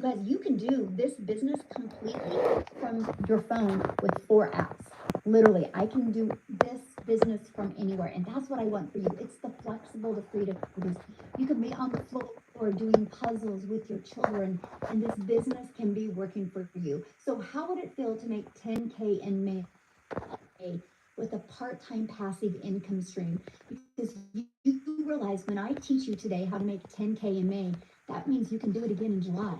you guys, you can do this business completely from your phone with 4 apps. Literally, I can do this business from anywhere, and that's what I want for you. It's the flexible, the freedom. You can be on the floor doing puzzles with your children, and this business can be working for you. So, how would it feel to make 10K in May with a part-time passive income stream? Because you realize when I teach you today how to make 10K in May, that means you can do it again in July.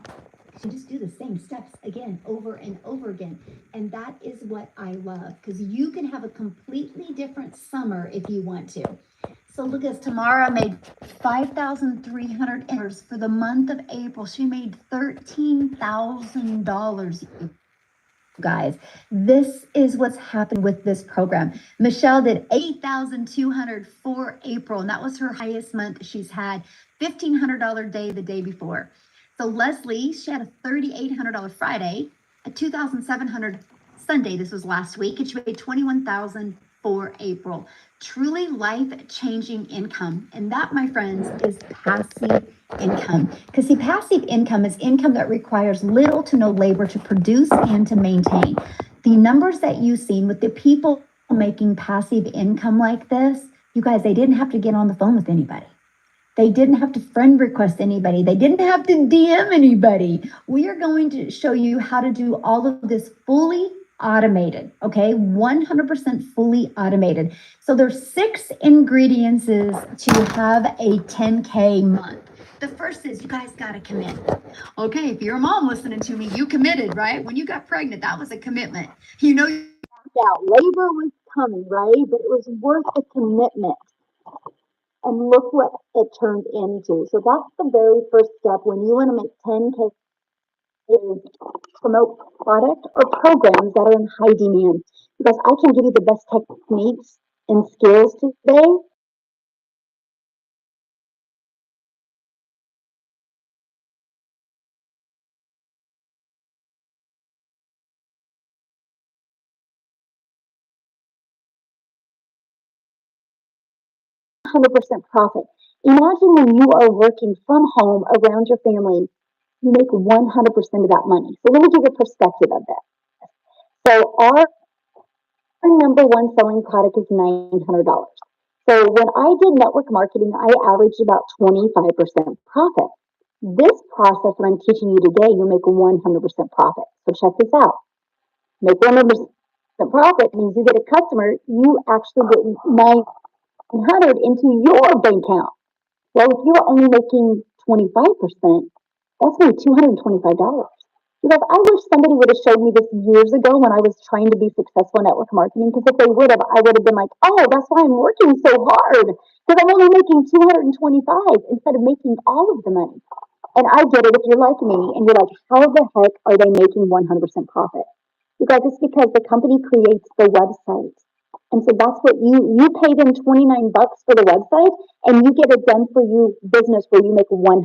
You just do the same steps again, over and over again. And that is what I love, because you can have a completely different summer if you want to. So look at this. Tamara made $5,300 for the month of April. She made $13,000. Guys, this is what's happened with this program. Michelle did 8,200 for April, and that was her highest month she's had. $1,500 day the day before. So Leslie, she had a $3,800 Friday, a $2,700 Sunday. This was last week, and she made $21,000 for April. Truly life-changing income. And that, my friends, is passive income. Because see, passive income is income that requires little to no labor to produce and to maintain. The numbers that you've seen with the people making passive income like this, you guys, they didn't have to get on the phone with anybody. They didn't have to friend request anybody. They didn't have to DM anybody. We are going to show you how to do all of this fully automated, okay? 100% fully automated. So there's 6 ingredients to have a 10K month. The first is you guys got to commit. Okay, if you're a mom listening to me, you committed, right? When you got pregnant, that was a commitment. You know, yeah, labor was coming, right? But it was worth the commitment. And look what it turned into. So that's the very first step when you want to make 10K, is promote product or programs that are in high demand. Because I can give you the best techniques and skills today. $100% profit. Imagine when you are working from home around your family, you make 100% of that money. So let me give you a perspective of that. So our number one selling product is $900. So when I did network marketing, I averaged about 25% profit. This process that I'm teaching you today, you make 100% profit. So check this out. Make 100% profit means you get a customer, you actually get 900 into your bank account. Well, if you're only making 25%, that's only $225. Because I wish somebody would have showed me this years ago when I was trying to be successful in network marketing. Because if they would have, I would have been like, oh, that's why I'm working so hard. Because I'm only making 225 instead of making all of the money. And I get it if you're like me and you're like, how the heck are they making 100% profit? Because it's because the company creates the website. And so that's what you pay them 29 bucks for the website and you get a done for you business where you make 100%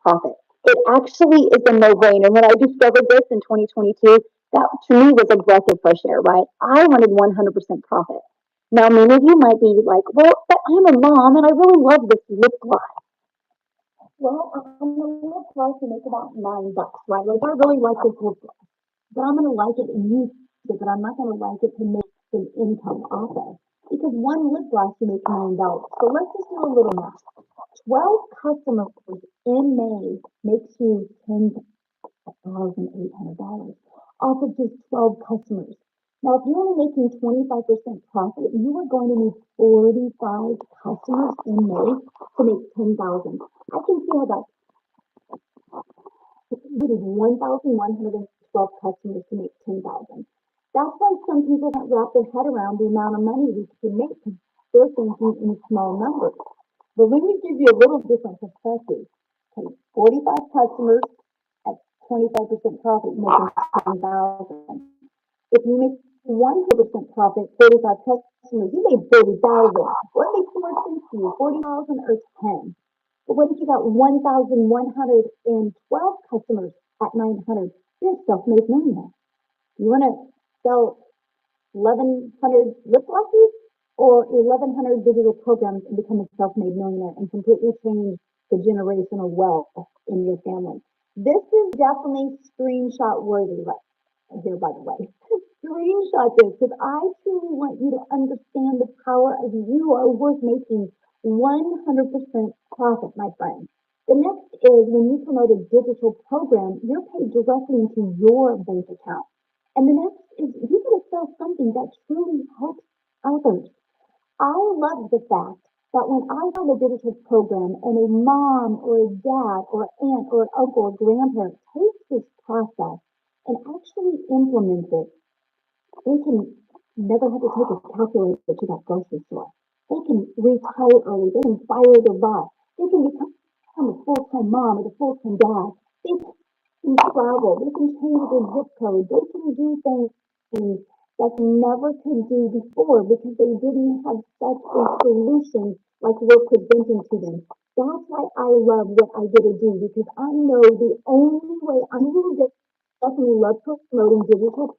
profit. It actually is a no-brainer. When I discovered this in 2022, that to me was a breath of fresh air, right? I wanted 100% profit. Now, many of you might be like, well, but I'm a mom and I really love this lip gloss. Well, I'm a lip gloss to make about $9, right? Like, I really like this lip gloss, but I'm going to like it and use it, but I'm not going to like it to make an income off of. Because one lip gloss you make $9. So let's just do a little math. 12 customers in May makes you $10,800 off of just 12 customers. Now, if you're only making 25% profit, you are going to need 45 customers in May to make 10,000. I can see how that you need 1,112 customers to make 10,000. That's why some people can't wrap their head around the amount of money we can make because they're thinking in small numbers. But let me give you a little different perspective. Okay, 45 customers at 25% profit making 10,000. If you make 100% profit, 45 customers, you made 30,000. What makes more sense to you, 40,000 or 10? But what if you got 1,112 customers at 900? You're a self-made millionaire. You want to sell 1,100 lip glosses or 1,100 digital programs and become a self-made millionaire and completely change the generational wealth in your family? This is definitely screenshot worthy right here, by the way. Screenshot this because I truly want you to understand the power of you are worth making 100% profit, my friend. The next is when you promote a digital program, you're paid directly into your bank account. And the next is you got to sell something that truly helps others. I love the fact that when I run a digital program and a mom or a dad or aunt or uncle or grandparent takes this process and actually implements it, they can never have to take a calculator to that grocery store. They can retire early. They can fire their boss. They can become a full-time mom or a full-time dad. They can travel. They can change their zip code. They can do things that they never could do before because they didn't have such a solution like we're presenting to them. That's why I love what I get to do because I know the only way I'm going to definitely love promoting digital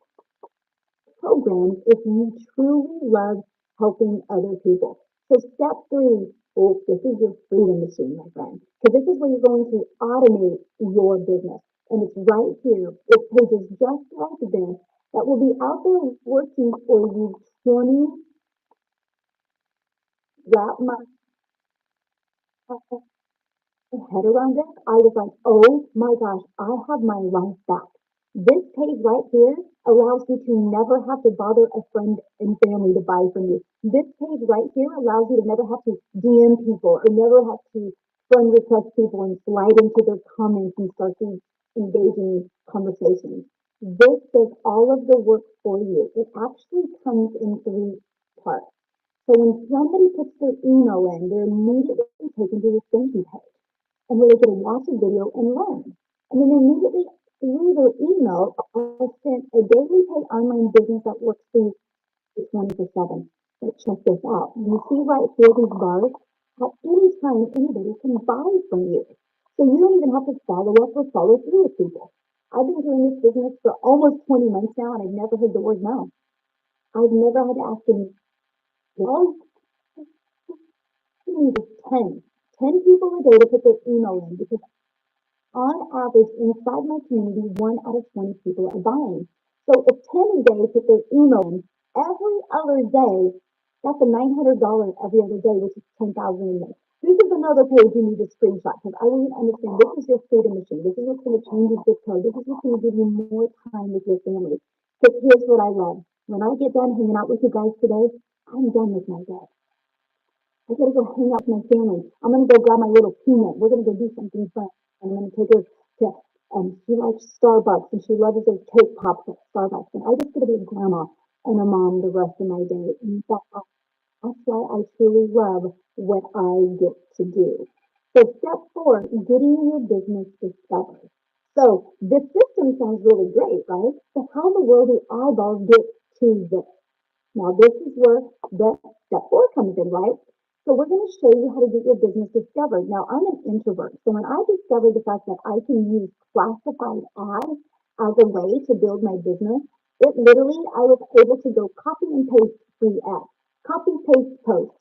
programs if you truly love helping other people. So step three, well, this is your freedom machine, my friend, because this is where you're going to automate your business. And it's right here. It's pages just like this that will be out there working for you 20 wrap my head around it, I was like, oh my gosh, I have my life back. This page right here allows you to never have to bother a friend and family to buy from you. This page right here allows you to never have to DM people or never have to friend request people and slide into their comments and start to engage in conversations. This does all of the work for you. It actually comes in three parts. So when somebody puts their email in, they're immediately taken to the thank you page and where they get to watch a video and learn. And then immediately through their email are sent a daily paid online business that works for you 24/7. But check this out. You see right here these bars? At any time, anybody can buy from you. So you don't even have to follow up or follow through with people. I've been doing this business for almost 20 months now, and I've never heard the word no. I've never had to ask them, well, you need 10 people a day to put their email in because on average, inside my community, 1 out of 20 people are buying. So if 10 a day put their email in every other day, that's a $900 every other day, which is 10,000 a day. This is another page you need to screenshot because I want you to understand this is your freedom machine. This is what's going to change your zip code. This is what's going to give you more time with your family. Because here's what I love. When I get done hanging out with you guys today, I'm done with my day. I gotta go hang out with my family. I'm gonna go grab my little peanut. We're gonna go do something fun. I'm gonna take her to she likes Starbucks and she loves those cake pops at Starbucks. And I just get to be a grandma and a mom the rest of my day. And that's why I truly love what I get to do. So step four, getting your business discovered. So this system sounds really great, right? But how in the world do eyeballs get to this? Now, this is where the step four comes in, right? So we're going to show you how to get your business discovered. Now, I'm an introvert. So when I discovered the fact that I can use classified ads as a way to build my business, it literally, I was able to go copy and paste free ads, copy paste posts.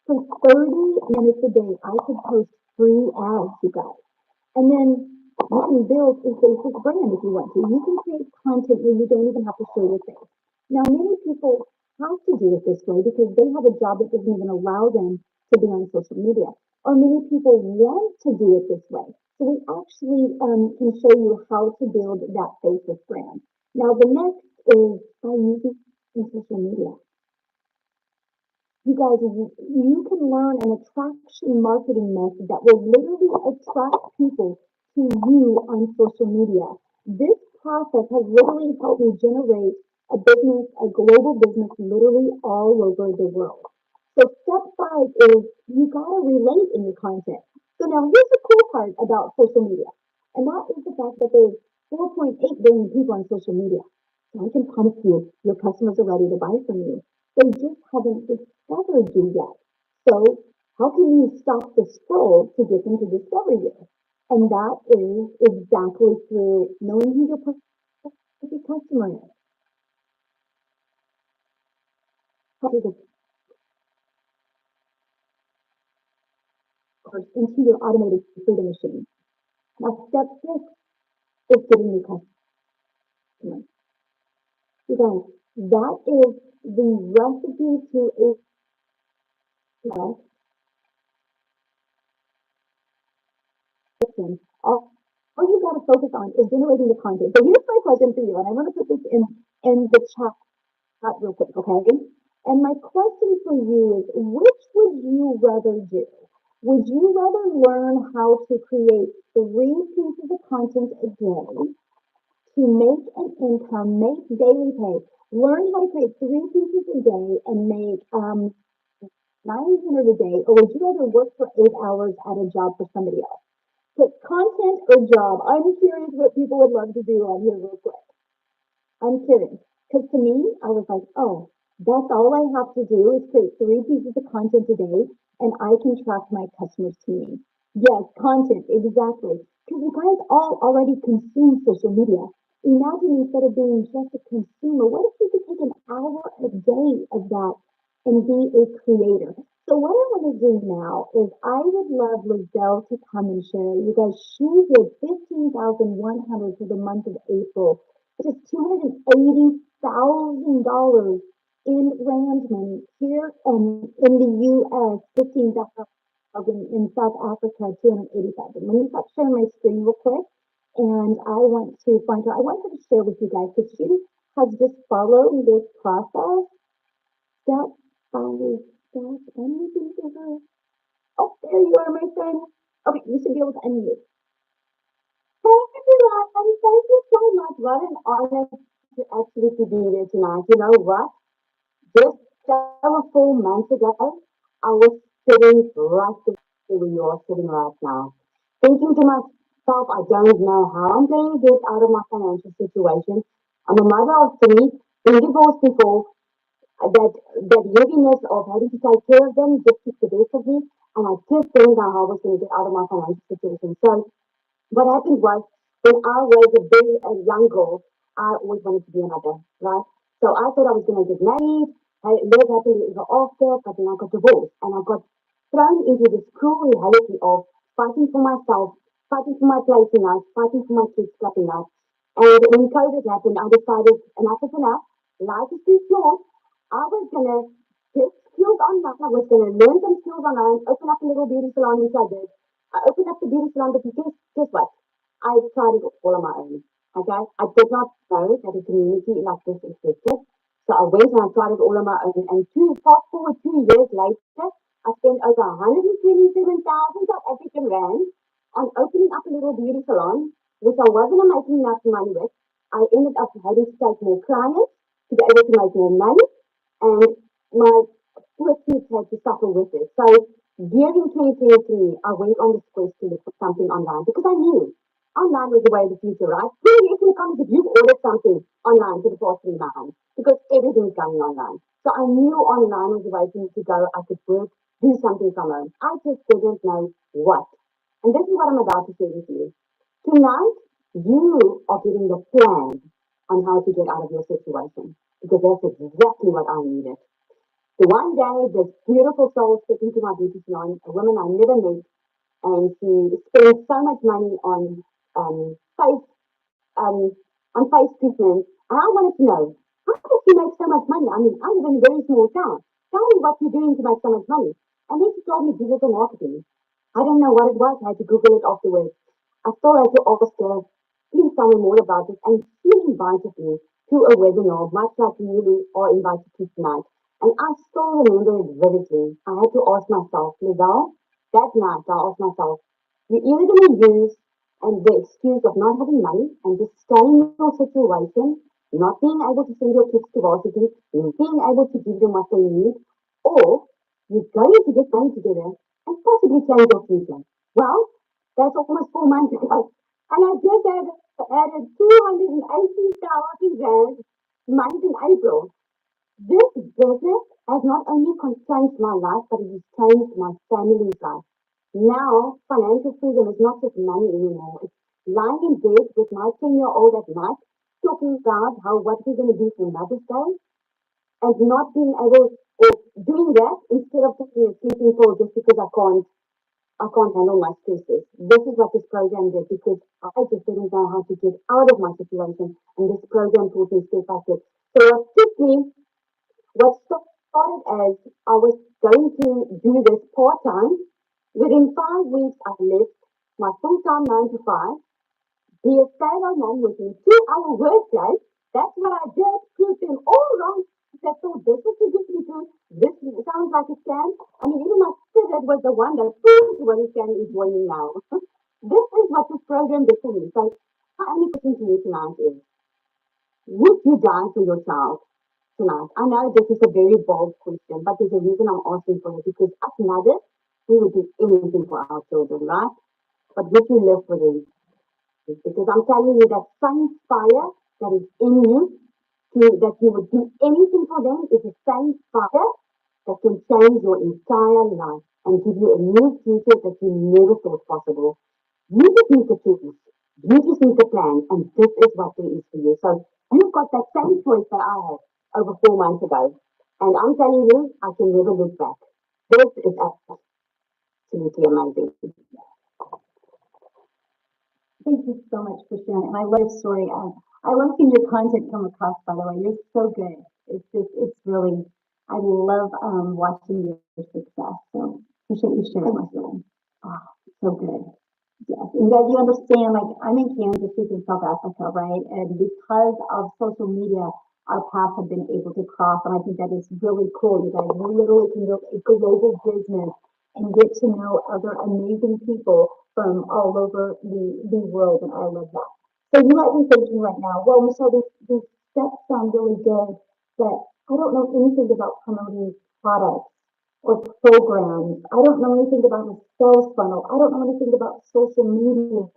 For 30 minutes a day, I could post free ads, you guys. And then you can build a basic brand if you want to. You can create content where you don't even have to show your face. Now, many people have to do it this way because they have a job that doesn't even allow them to be on social media. Or many people want to do it this way. So we actually can show you how to build that basic brand. Now, the next is by using social media. You guys, you can learn an attraction marketing method that will literally attract people to you on social media. This process has literally helped me generate a business, a global business, literally all over the world. So step five is you gotta relate in your content. So now here's the cool part about social media, and that is the fact that there's 4.8 billion people on social media. So I can promise you, your customers are ready to buy from you. They just haven't discovered you yet. So how can you stop the scroll to get them to discover you? And that is exactly through knowing who your perfect customer is. Into your automated freedom machine. Now, step six is getting new customers. You guys, that is the recipe to a question. All you got to focus on is generating the content. So here's my question for you, and I want to put this in the chat real quick, okay? And my question for you is, which would you rather do? Would you rather learn how to create 3 pieces of content a day to make an income, make daily pay, learn how to create 3 pieces a day and make 900 a day, or would you rather work for 8 hours at a job for somebody else? Put content or job. I'm curious what people would love to do on here real quick. I'm curious. Because to me, I was like, oh, that's all I have to do is create 3 pieces of content a day and I can track my customers to me. Yes, content, exactly. Because you guys all already consume social media. Imagine instead of being just a consumer, what if you could take an hour a day of that and be a creator? So what I want to do now is I would love Lizelle to come and share. You guys, she did 15,100 for the month of April, which is $280,000 in rand money here in the U.S. 15,000 in South Africa, 280,000. Let me stop sharing my screen real quick, and I want to find her. I want her to share with you guys because she has just followed this process step by step. Anything to her? Oh, there you are, my friend. Okay, you should be able to unmute. Hey everyone, thank you so much. What an honor to actually to be here tonight. You know what? Just a full month ago, I was sitting right where you are sitting right now, thinking to myself, I don't know how I'm going to get out of my financial situation. I'm a mother of three, been divorced before, that heaviness of having to take care of them just took the best of me, and I just didn't know how I was going to get out of my financial situation. So what happened was when I was a young girl, I always wanted to be a mother, right? So I thought I was going to get married, live happily ever after, but then I got divorced and I got thrown into this cruel reality of fighting for myself, fighting for my place in life, fighting for my kids' stuff in life. And when COVID happened, I decided enough is enough. Life is too short. I was going to take skills online. I was going to learn some skills online, open up a little beauty salon, which I did. I opened up the beauty salon, but guess what? I tried it all on my own. Okay, I did not know that a community like this existed. So I went and I tried it all on my own. And fast forward 2 years later, I spent over 127,000 South African rand on opening up a little beauty salon, which I wasn't making enough money with. I ended up having to take more clients to be able to make more money, and my poor kids had to suffer with it. So during 2023, I went on this quest to look for something online because I knew online was the way of the future, right? Who actually comes if you've ordered something online for the past 3 months because everything's going online. So I knew online was the way for me to go. I could work, do something from home. I just didn't know what. And this is what I'm about to share with you. Tonight, you are getting the plan on how to get out of your situation because that's exactly what I needed. So one day, this beautiful soul stepped into my beauty salon, a woman I never met, and she spent so much money on face um, face treatment. And I wanted to know, how does she make so much money? I mean, I live in a very small town. Tell me what you're doing to make so much money. And then she told me digital marketing. I don't know what it was. I had to Google it afterwards. I still had to ask her, please tell me more about it. And she invited me to a webinar, much like you are invited to tonight. And I still remember it vividly. I had to ask myself, Lizelle, that night I asked myself, you're either going to use and the excuse of not having money and just staying in your situation, not being able to send your kids to varsity, not being able to give them what they need, or you're going to get money together and possibly change your future. Well, that's almost 4 months ago. And I just added 280,000 rand month in April. This business has not only changed my life, but it has changed my family's life. Now, financial freedom is not just money anymore. It's lying in bed with my 10-year-old at night, talking about how what we're going to do for Mother's Day, and not being able or doing that instead of taking a sleeping pill just because I can't I can't handle my stresses. This is what this program did because I just didn't know how to get out of my situation, and this program taught me step by step. So what took me, what started as I was going to do this part time, within 5 weeks I left my full time 9 to 5, be a stay-at-home mom working 2 hour workday. That's what I did. Proved them all wrong. I thought this is too good to be true. This sounds like a scam. I mean, even my sister was the one that proved what a scam is joining now. This is what this program did for me. So, my only question to you tonight is, would you die for your child tonight? I know this is a very bold question, but there's a reason I'm asking for it because us mothers, we would do anything for our children, right? But would you live for them? Because I'm telling you that same fire that is in you, that you would do anything for them, is the same fire that can change your entire life and give you a new future that you never thought possible. You just need to choose. You just need to plan, and this is what there is for you. So you've got that same choice that I had over 4 months ago, and I'm telling you, I can never look back. This is absolutely amazing. Thank you so much for sharing. And I love your story. I love seeing your content come across, by the way. You're so good. It's really, I love watching your success. So appreciate you sharing my story. Oh, so good. Yes. And guys, you understand, like, I'm in Kansas, she's in South Africa, right? And because of social media, our paths have been able to cross. And I think that is really cool. You guys, we literally can build a global business and get to know other amazing people from all over the world. And I love that. So you might be thinking right now, well, Michelle, these steps sound really good, but I don't know anything about promoting products or programs. I don't know anything about a sales funnel. I don't know anything about social media.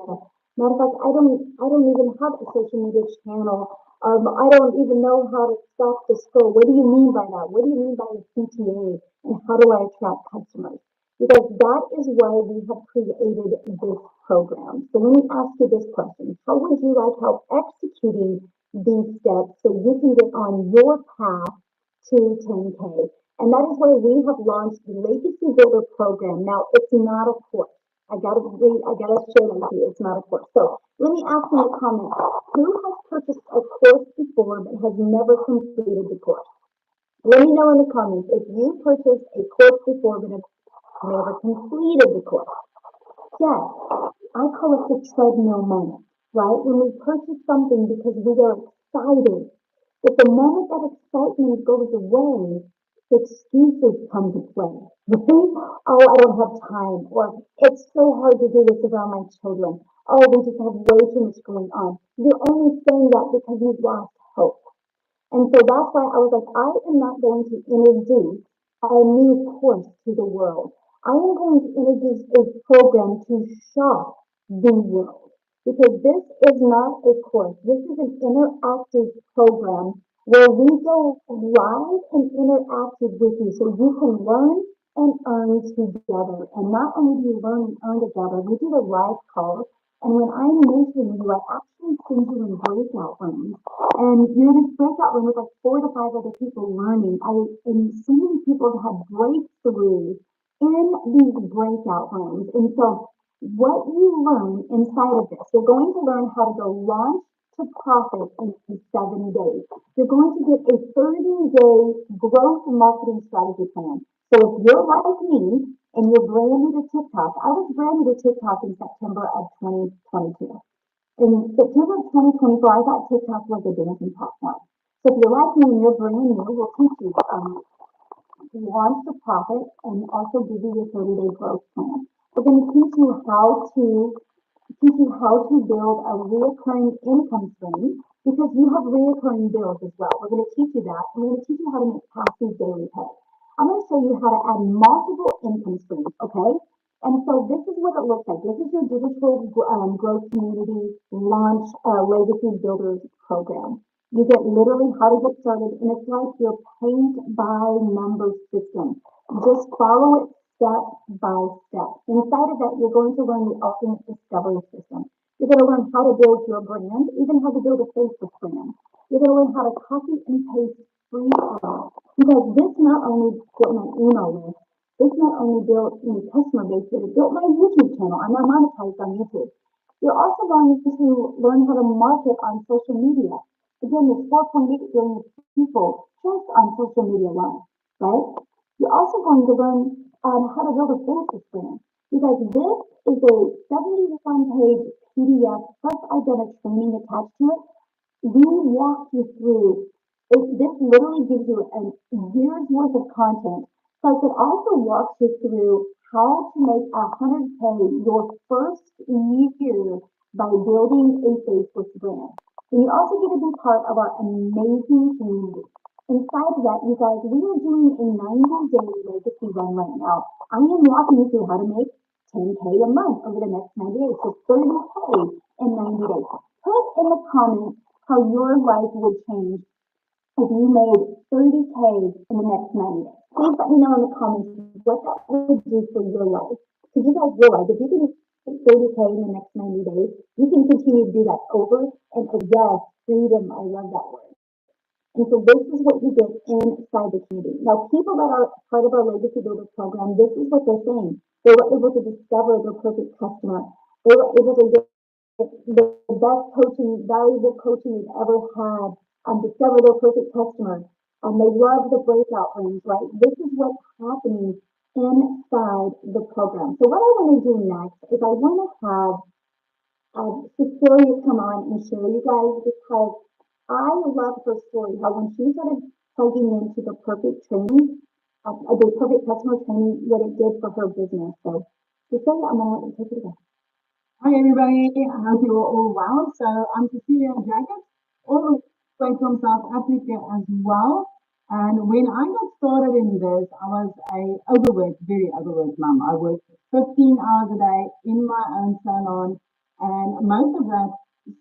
Matter of fact, I don't even have a social media channel. I don't even know how to stop the scroll. What do you mean by that? What do you mean by a CTA? And how do I attract customers? Because that is why we have created this program. So let me ask you this question. How would you like help executing these steps so you can get on your path to 10K? And that is why we have launched the Legacy Builder program. Now, it's not a course. I gotta share that with you. It's not a course. So let me ask in the comments, who has purchased a course before but has never completed the course? Let me know in the comments if you purchased a course before but have never completed the course. Yes, I call it the treadmill moment, right? When we purchase something because we are excited. But the moment that excitement goes away, excuses come to play. Oh, I don't have time, or it's so hard to do this around my children. Oh, we just have way too much going on. You're only saying that because you've lost hope. And so that's why I was like, I am not going to introduce a new course to the world. I am going to introduce a program to shock the world. Because this is not a course. This is an interactive program where we go live and interactive with you so you can learn and earn together. And not only do you learn and earn together, we do the live calls. And when I'm mentoring you, I actually send you in breakout rooms. And you're in this breakout room with like 4 to 5 other people learning. And so many people have had breakthroughs in these breakout rooms. And so what you learn inside of this, you're going to learn how to go launch to profit in 7 days. You're going to get a 30-day growth marketing strategy plan. So if you're like me and you're brand new to TikTok, I was brand new to TikTok in September of 2022. In September of 2024, I thought TikTok was a dancing platform. So if you're like me and you're brand new, we'll teach you launch to profit and also give you your 30-day growth plan. We're going to teach you how to build a reoccurring income stream because you have reoccurring bills as well. We're going to teach you that. And we're going to teach you how to make passive daily pay. I'm going to show you how to add multiple income streams, okay? And so this is what it looks like. This is your digital growth community launch legacy builders program. You get literally how to get started, and it's like your paint by numbers system. Just follow it step by step. Inside of that, you're going to learn the ultimate discovery system. You're going to learn how to build your brand, even how to build a Facebook brand. You're going to learn how to copy and paste free ads. Because this not only get my email list, This not only built customer base, but it built my YouTube channel. I'm now monetized on YouTube. You're also going to learn how to market on social media. Again, there's 4.8 billion people just on social media alone, right? You're also going to learn how to build a business brand. Because this is a 71-page PDF, plus I've done a training attached to it. We walk you through this literally gives you a year's worth of content. Plus, it also walks you through how to make 100K your first year by building a faceless brand. And you also get to be part of our amazing community. Inside of that, you guys, we are doing a 90-day legacy run right now. I am walking you through how to make 10K a month over the next 90 days. So 30K in 90 days. Put in the comments how your life would change if you made 30K in the next 90 days. Please let me know in the comments what that would do for your life. Because you guys realize if you can make 30K in the next 90 days, you can continue to do that over and over. Yes, freedom. I love that word. And so this is what you get inside the community. Now, people that are part of our Legacy Builder program, this is what they're saying. They were able to discover their perfect customer. They were able to get the best coaching, valuable coaching they've ever had, discover their perfect customer. And they love the breakout rooms, right? This is what's happening inside the program. So what I want to do next is I want to have Cecilia come on and share you guys because I love her story. How when she started plugging into the perfect training, the perfect customer training, what it did for her business. So Cecilia, I'm going to let you take it away. Hi everybody, I hope you're all well. So I'm Cecilia Jagged, all the way from South Africa as well. And when I got started in this, I was a overworked, very overworked mom. I worked 15 hours a day in my own salon, and most of that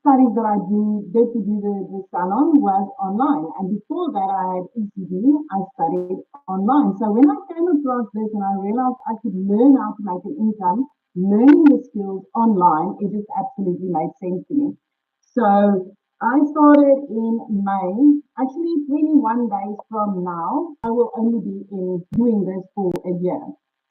studies that I did to do the salon was online. And before that, I had ECD. I studied online. So when I came across this and I realized I could learn how to make an income learning the skills online, it just absolutely made sense to me. So I started in May. Actually, 21 days from now, I will only be in doing this for a year.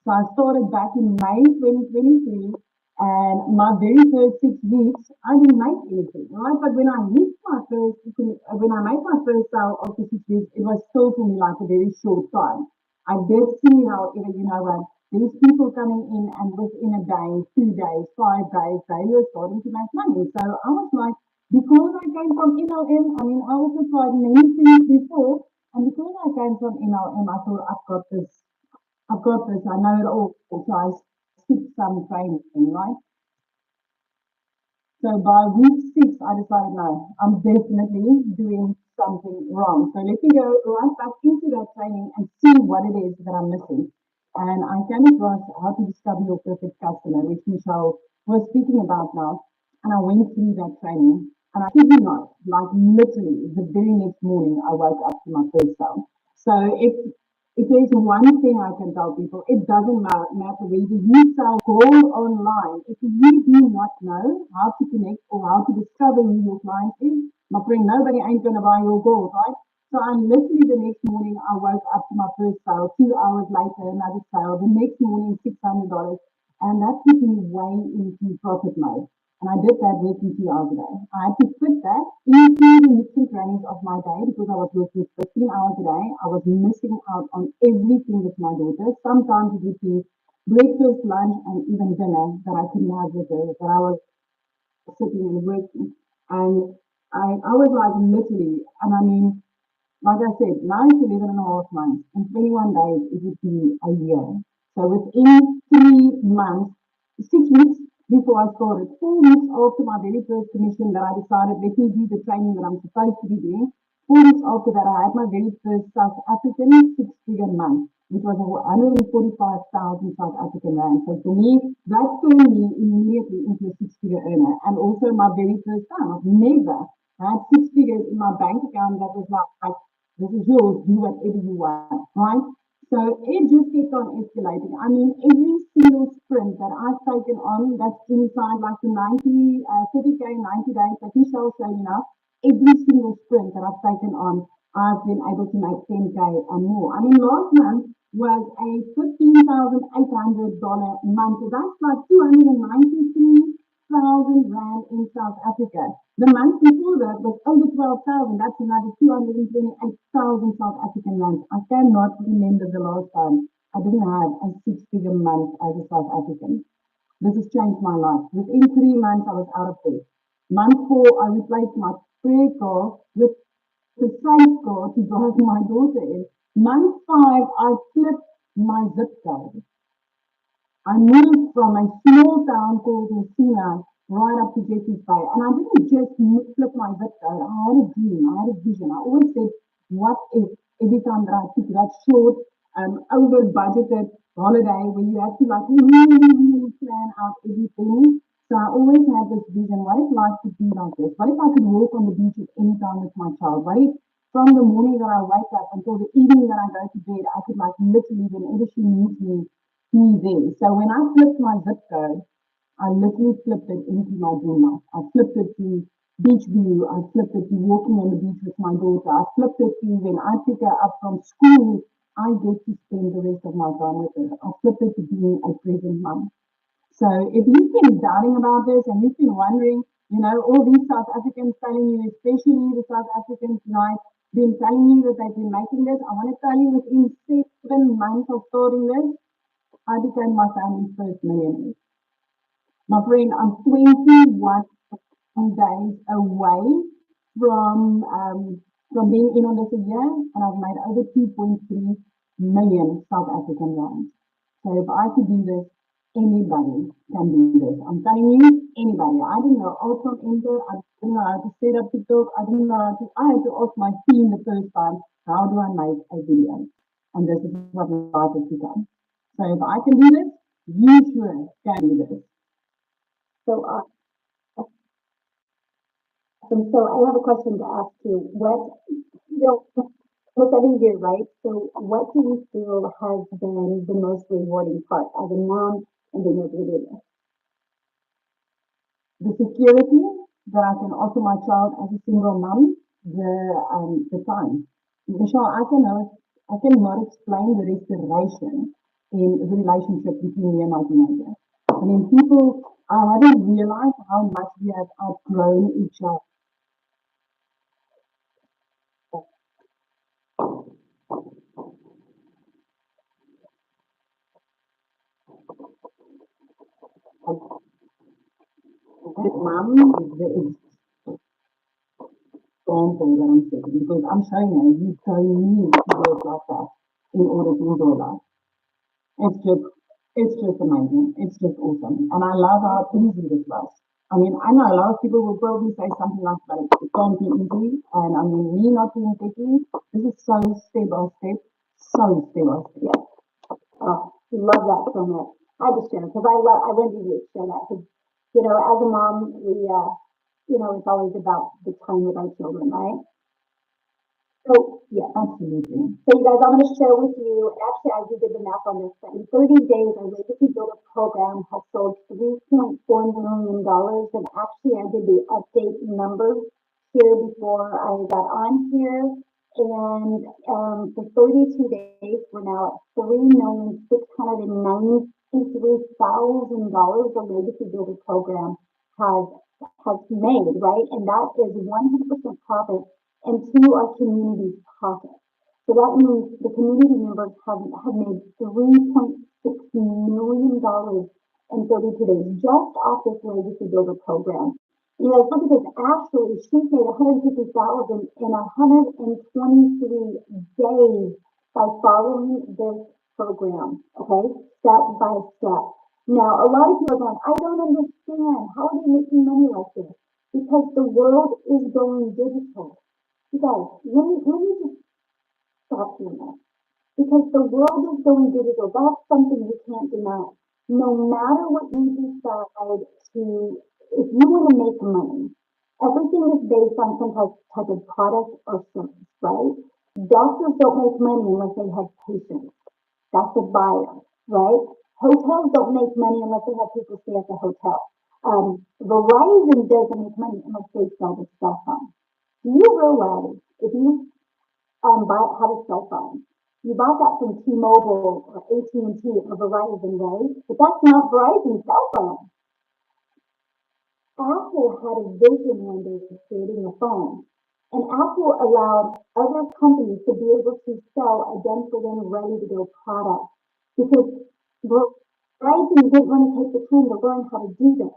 So I started back in May 2023, and my very first 6 weeks, I didn't make anything, right? But when I hit my first, when I made my first sale after 6 weeks, it was still for me like a very short time. I did see, however, what these people coming in and within a day, 2 days, 5 days, they were starting to make money. So I was like, because I came from MLM, I mean, I also tried many things before, and because I came from MLM, I thought, I've got this, I know it all. So I skipped some training, right? So by week 6, I decided, no, I'm definitely doing something wrong. So let me go right back into that training and see what it is that I'm missing. And I came across how to discover your perfect customer, which Michelle was speaking about now. And I went through that training. And I kid you not, like literally the very next morning, I woke up to my first sale. So if there's one thing I can tell people, it doesn't matter whether you sell gold online. If you do not know how to connect or how to discover who your client is, my friend, nobody ain't going to buy your gold, right? So I literally the next morning, I woke up to my first sale. 2 hours later, another sale. The next morning, $600. And that put me way into profit mode. And I did that working 2 hours a day. I had to fit that into the nooks and crannies of my day because I was working 15 hours a day. I was missing out on everything with my daughter. Sometimes it would be breakfast, lunch, and even dinner that I couldn't have with her, that I was sitting and working. And I was like literally, and I mean, like I said, 9 to 11.5 months. In 21 days, it would be a year. So within 3 months, 6 weeks before I started, 4 weeks after my very first commission that I decided, let me do the training that I'm supposed to be doing. 4 weeks after that, I had my very first South African six-figure month, which was 145,000 South African rand. So for me, that turned me immediately into a six-figure earner. And also my very first time. I've never had 6 figures in my bank account that was like, this is yours, do whatever you want, right? So it just kept on escalating. I mean, every single sprint that I've taken on that's inside like the 30K, 90 days that Michelle showed you now, every single sprint that I've taken on, I've been able to make 10K and more. I mean, last month, was a $15,800 month. So that's like 293,000 Rand in South Africa. The month before that was over 12,000. That's another 228,000 South African Rand. I cannot remember the last time I didn't have a six-figure month as a South African. This has changed my life. Within 3 months, I was out of debt. Month four, I replaced my credit card with the safe card to drive my daughter in. Month five, I flipped my zip code. I moved from a small town called Messina right up to Jesse's Bay. And I didn't just flip my zip code. I had a dream. I had a vision. I always said, what if every time that I took that short, over budgeted holiday where you have to like really, really plan out everything. So I always had this vision. What if life could be like this? What if I could walk on the beach at any time with my child? What if from the morning that I wake up until the evening that I go to bed, I could like literally, whenever she needs me, there. So when I flipped my zip code, I literally flipped it into my dream life. I flipped it to beach view. I flipped it to walking on the beach with my daughter. I flipped it to when I pick her up from school, I get to spend the rest of my time with her. I flipped it to being a present mom. So if you've been doubting about this and you've been wondering, all these South Africans telling you, especially the South Africans tonight, been telling you that they've been making this, I want to tell you within 7 months of starting this, I became my family's first millionaire. My friend, I'm 21 days away from being in on this a year, and I've made over 2.3 million South African rands. So if I could do this, anybody can do this. I'm telling you, anybody. I didn't know Ultron Enter. I didn't know how to set up TikTok. I didn't know how to. I had to ask my team the first time, how do I make a video? And this is what life has become. So if I can do this, you sure can do this. So, so I have a question to ask you. With every year, right? So what do you feel has been the most rewarding part as a mom and being able to do this? The security that I can offer my child as a single mom, the time. Michelle, I cannot explain the restoration in the relationship between me and my teenager. I mean, I haven't realized how much we have outgrown each other. Mom is the example that I'm setting because I'm showing her you don't need to work like that in order to enjoy life. It's just it's just amazing. It's just awesome. And I love how easy this was. I mean, I know a lot of people will probably say something like that it can't be easy. And I mean, me not being picky, this is so step by step, so step by step. Yeah. Oh, love that so much. I just share because I wanted you to share that because, as a mom, it's always about the time with our children, right? So, yeah. Absolutely. So, you guys, I'm going to share with you. Actually, I did the math on this. But in 30 days, our Legacy Builder program has sold $3.4 million. And actually, I did the update numbers here before I got on here. And for 32 days, we're now at $3,693,000 the Legacy Builder program has has made, right? And that is 100% profit into our community's pocket. So that means the community members have made $3.6 million in 32 days just off this Legacy Builder program. You guys look at this. Actually, she's made 150,000 in 123 days by following this program. Okay, step by step. Now, a lot of people are going, I don't understand. How are they making money like this? Because the world is going digital. You guys, let me just stop here now. Because the world is going digital. That's something you can't deny. No matter what you decide to, if you want to make money, everything is based on some type of product or service, right? Doctors don't make money unless they have patients. That's a buyer, right? Hotels don't make money unless they have people stay at the hotel. Verizon doesn't make money unless they sell the cell phone. Do you realize if you have a cell phone You bought that from T-Mobile or AT&T or Verizon, right? But that's not Verizon's cell phone. Apple had a vision one day of creating a phone. And Apple allowed other companies to be able to sell a done for them, ready to go product. Because Verizon didn't want to take the time to learn how to do this,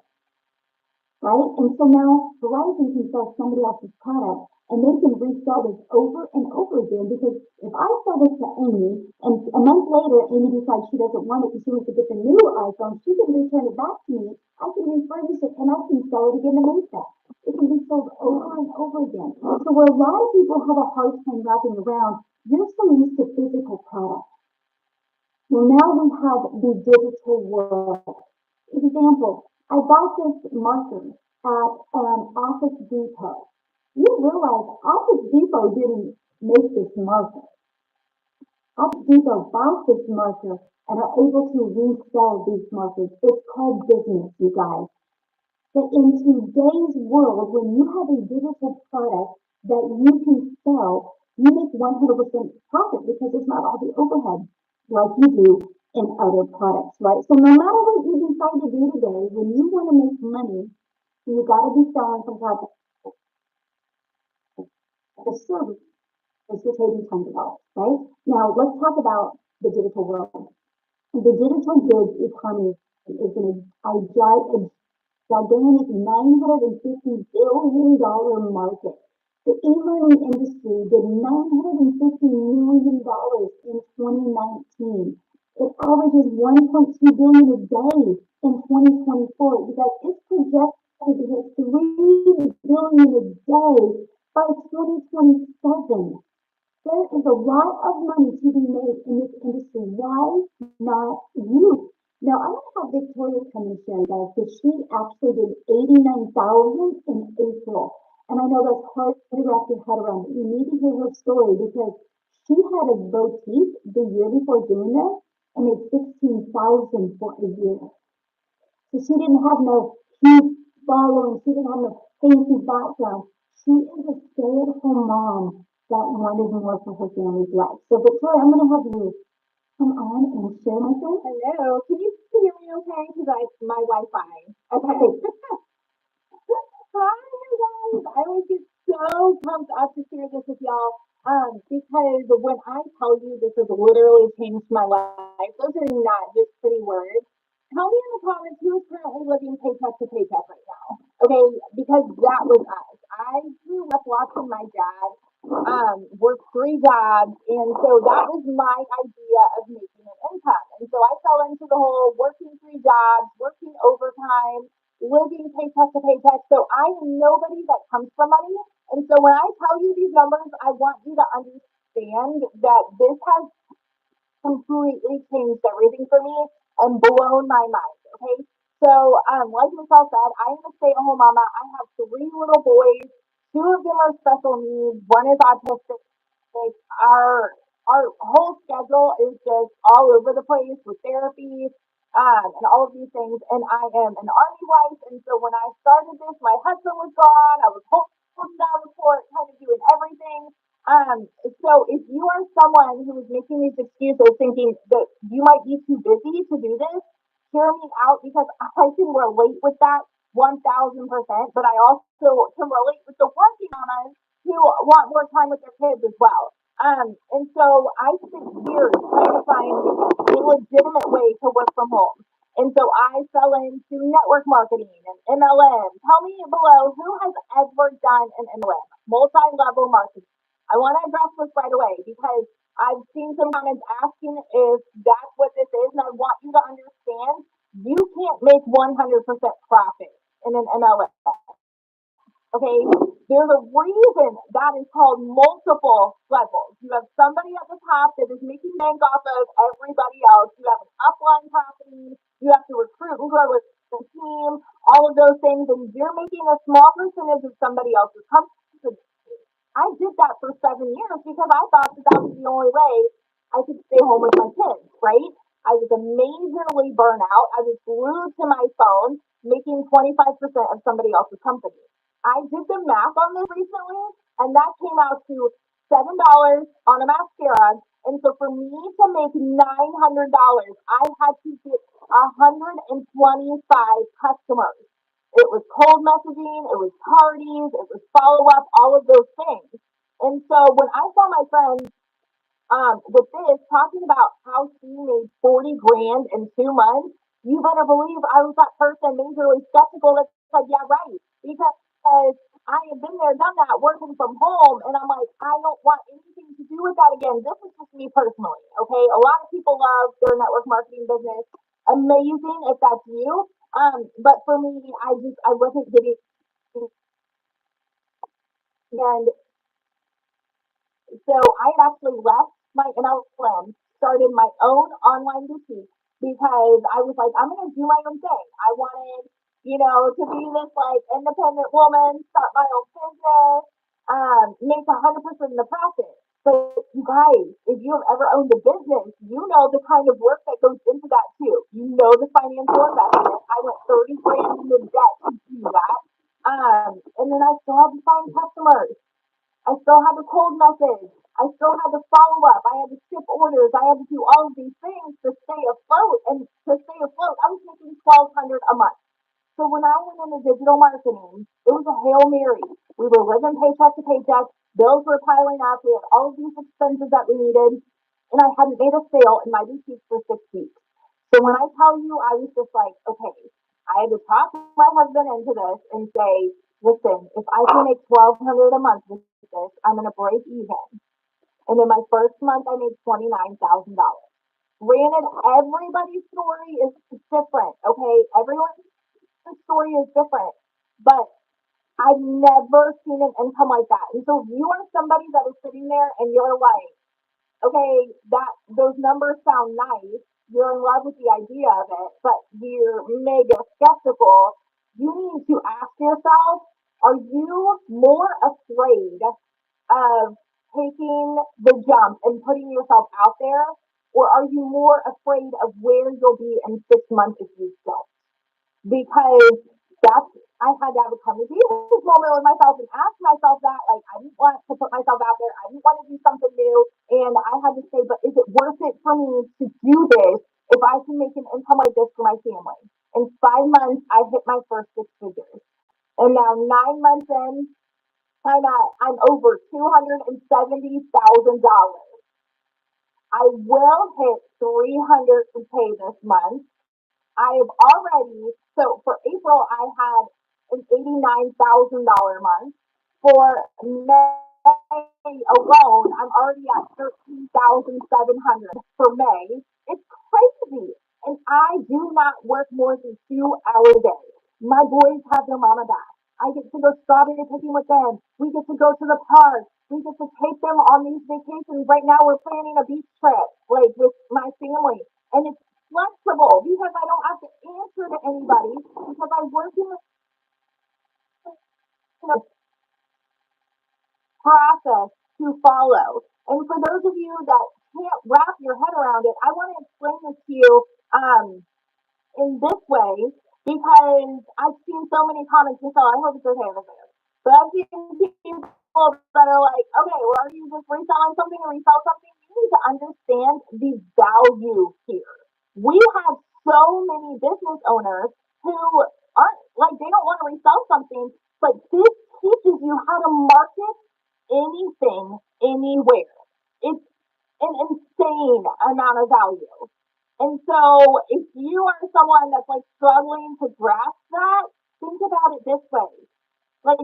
right? And so now Verizon can sell somebody else's product and they can resell this over and over again because if I sell this to Amy and a month later Amy decides she doesn't want it because she wants to get the new iPhone, she can return it back to me. I can refurbish it and I can sell it again to Mesa. It can be sold over and over again. So where a lot of people have a hard time wrapping around, you're so used to physical products. Well, now we have the digital world. Example, I bought this marker at Office Depot. You realize Office Depot didn't make this marker. Office Depot bought this marker and are able to resell these markers. It's called business, you guys. But in today's world, when you have a digital product that you can sell, you make 100% profit because there's not all the overhead like you do in other products, right? So no matter what you decide to do today, when you want to make money, you got to be selling some type of service as you're trading $100, right? Now let's talk about the digital world. The digital goods economy is a gigantic $950 billion market. The e-learning industry did $950 million in 2019. It averages 1.2 billion a day in 2024 because it's projected to hit 3 billion a day by 2027. There is a lot of money to be made in this industry. Why not you? Now I'm gonna have Victoria come and share, guys, because she actually did 89,000 in April. And I know that's hard to wrap your head around, but you need to hear her story because she had a boutique the year before doing this and made 16,000 for a year. So she didn't have no huge following. She didn't have no fancy background. She is a stay-at-home mom that wanted more for her family's life. So Victoria, I'm going to have you come on and share my friend. Hello, can you hear me okay? Because I my Wi-Fi. Okay. Hi, you guys. I always get so pumped up to share this with y'all. Because when I tell you this has literally changed my life, those are not just pretty words. Tell me in the comments who is currently living paycheck to paycheck right now. Okay, because that was us. I grew up watching my dad work three jobs, and so that was my idea of making an income. And so I fell into the whole working three jobs, working overtime, living paycheck to paycheck. So I am nobody that comes from money. And so when I tell you these numbers, I want you to understand that this has completely changed everything for me and blown my mind. Okay. So, like Michelle said, I am a stay-at-home mama. I have three little boys. Two of them are special needs. One is autistic. Our whole schedule is just all over the place with therapy, and all of these things. And I am an army wife, and so when I started this, my husband was gone. I was holding down the fort, kind of doing everything. So if you are someone who is making these excuses, thinking that you might be too busy to do this, hear me out because I can relate with that 1,000%. But I also can relate with the working mamas who want more time with their kids as well. And so I spent years trying to find a legitimate way to work from home. And so I fell into network marketing and MLM. Tell me below who has ever done an MLM, multi-level marketing. I want to address this right away because I've seen some comments asking if that's what this is, and I want you to understand you can't make 100% profit in an MLM. Okay, there's a reason that is called multiple levels. You have somebody at the top that is making bank off of everybody else. You have an upline property. You have to recruit and grow with the team, all of those things, and you're making a small percentage of somebody else's company. I did that for 7 years because I thought that that was the only way I could stay home with my kids, right? I was amazingly burnt out. I was glued to my phone, making 25% of somebody else's company. I did the math on this recently, and that came out to $7 on a mascara And so for me to make $900, I had to get 125 customers. It was cold messaging, it was parties, it was follow up, all of those things. And so when I saw my friend with this, talking about how she made 40 grand in 2 months, you better believe I was that person majorly skeptical that said, yeah, right. Because I have been there, done that, working from home, and I'm like, I don't want anything to do with that again. This is just me personally, okay? A lot of people love their network marketing business. Amazing if that's you. But for me, I wasn't getting, and so I had actually left my MLM, started my own online boutique because I was like, I'm going to do my own thing. I wanted, to be this like independent woman, start my own business, make 100% in the profit. But you guys, if you have ever owned a business, you know the kind of work that goes into that too. You know the financial investment. I went 30 grand into debt to do that. And then I still had to find customers. I still had to cold message. I still had to follow up. I had to ship orders. I had to do all of these things to stay afloat. And to stay afloat, I was making 1,200 a month. So when I went into digital marketing, it was a Hail Mary. We were living paycheck to paycheck. Bills were piling up. We had all of these expenses that we needed. And I hadn't made a sale in my boutique for 6 weeks. So when I tell you, I was just like, okay, I had to talk my husband into this and say, listen, if I can make 1,200 a month with this, I'm going to break even. And in my first month, I made $29,000. Granted, everybody's story is different, okay? Everyone's story is different, but I've never seen an income like that. And so if you are somebody that is sitting there and you're like, okay, that those numbers sound nice, you're in love with the idea of it, but you're mega skeptical, you need to ask yourself, are you more afraid of taking the jump and putting yourself out there, or are you more afraid of where you'll be in 6 months if you don't? Because that's I had to have a come to Jesus moment with myself and ask myself that. Like I didn't want to put myself out there. I didn't want to do something new. And I had to say, but is it worth it for me to do this if I can make an income like this for my family? In 5 months, I hit my first 6 figures. And now 9 months in, I'm over $270,000. I will hit 300K this month. I have already, so for April, I had an $89,000 month. For May alone, I'm already at 13,700 for May. It's crazy. And I do not work more than 2 hours a day. My boys have their mama back. I get to go strawberry picking with them. We get to go to the park. We get to take them on these vacations. Right now, we're planning a beach trip, like with my family. And it's flexible because I don't have to answer to anybody because I work in the process to follow. And for those of you that can't wrap your head around it, I want to explain this to you um, in this way because I've seen so many comments, and so I hope it's okay with this. But I've seen people that are like, okay, well, are you just reselling something or resell something? You need to understand the value here. We have so many business owners who aren't like they don't want to resell something, but this teaches you how to market anything anywhere. It's an insane amount of value. And so if you are someone that's like struggling to grasp that, think about it this way. Like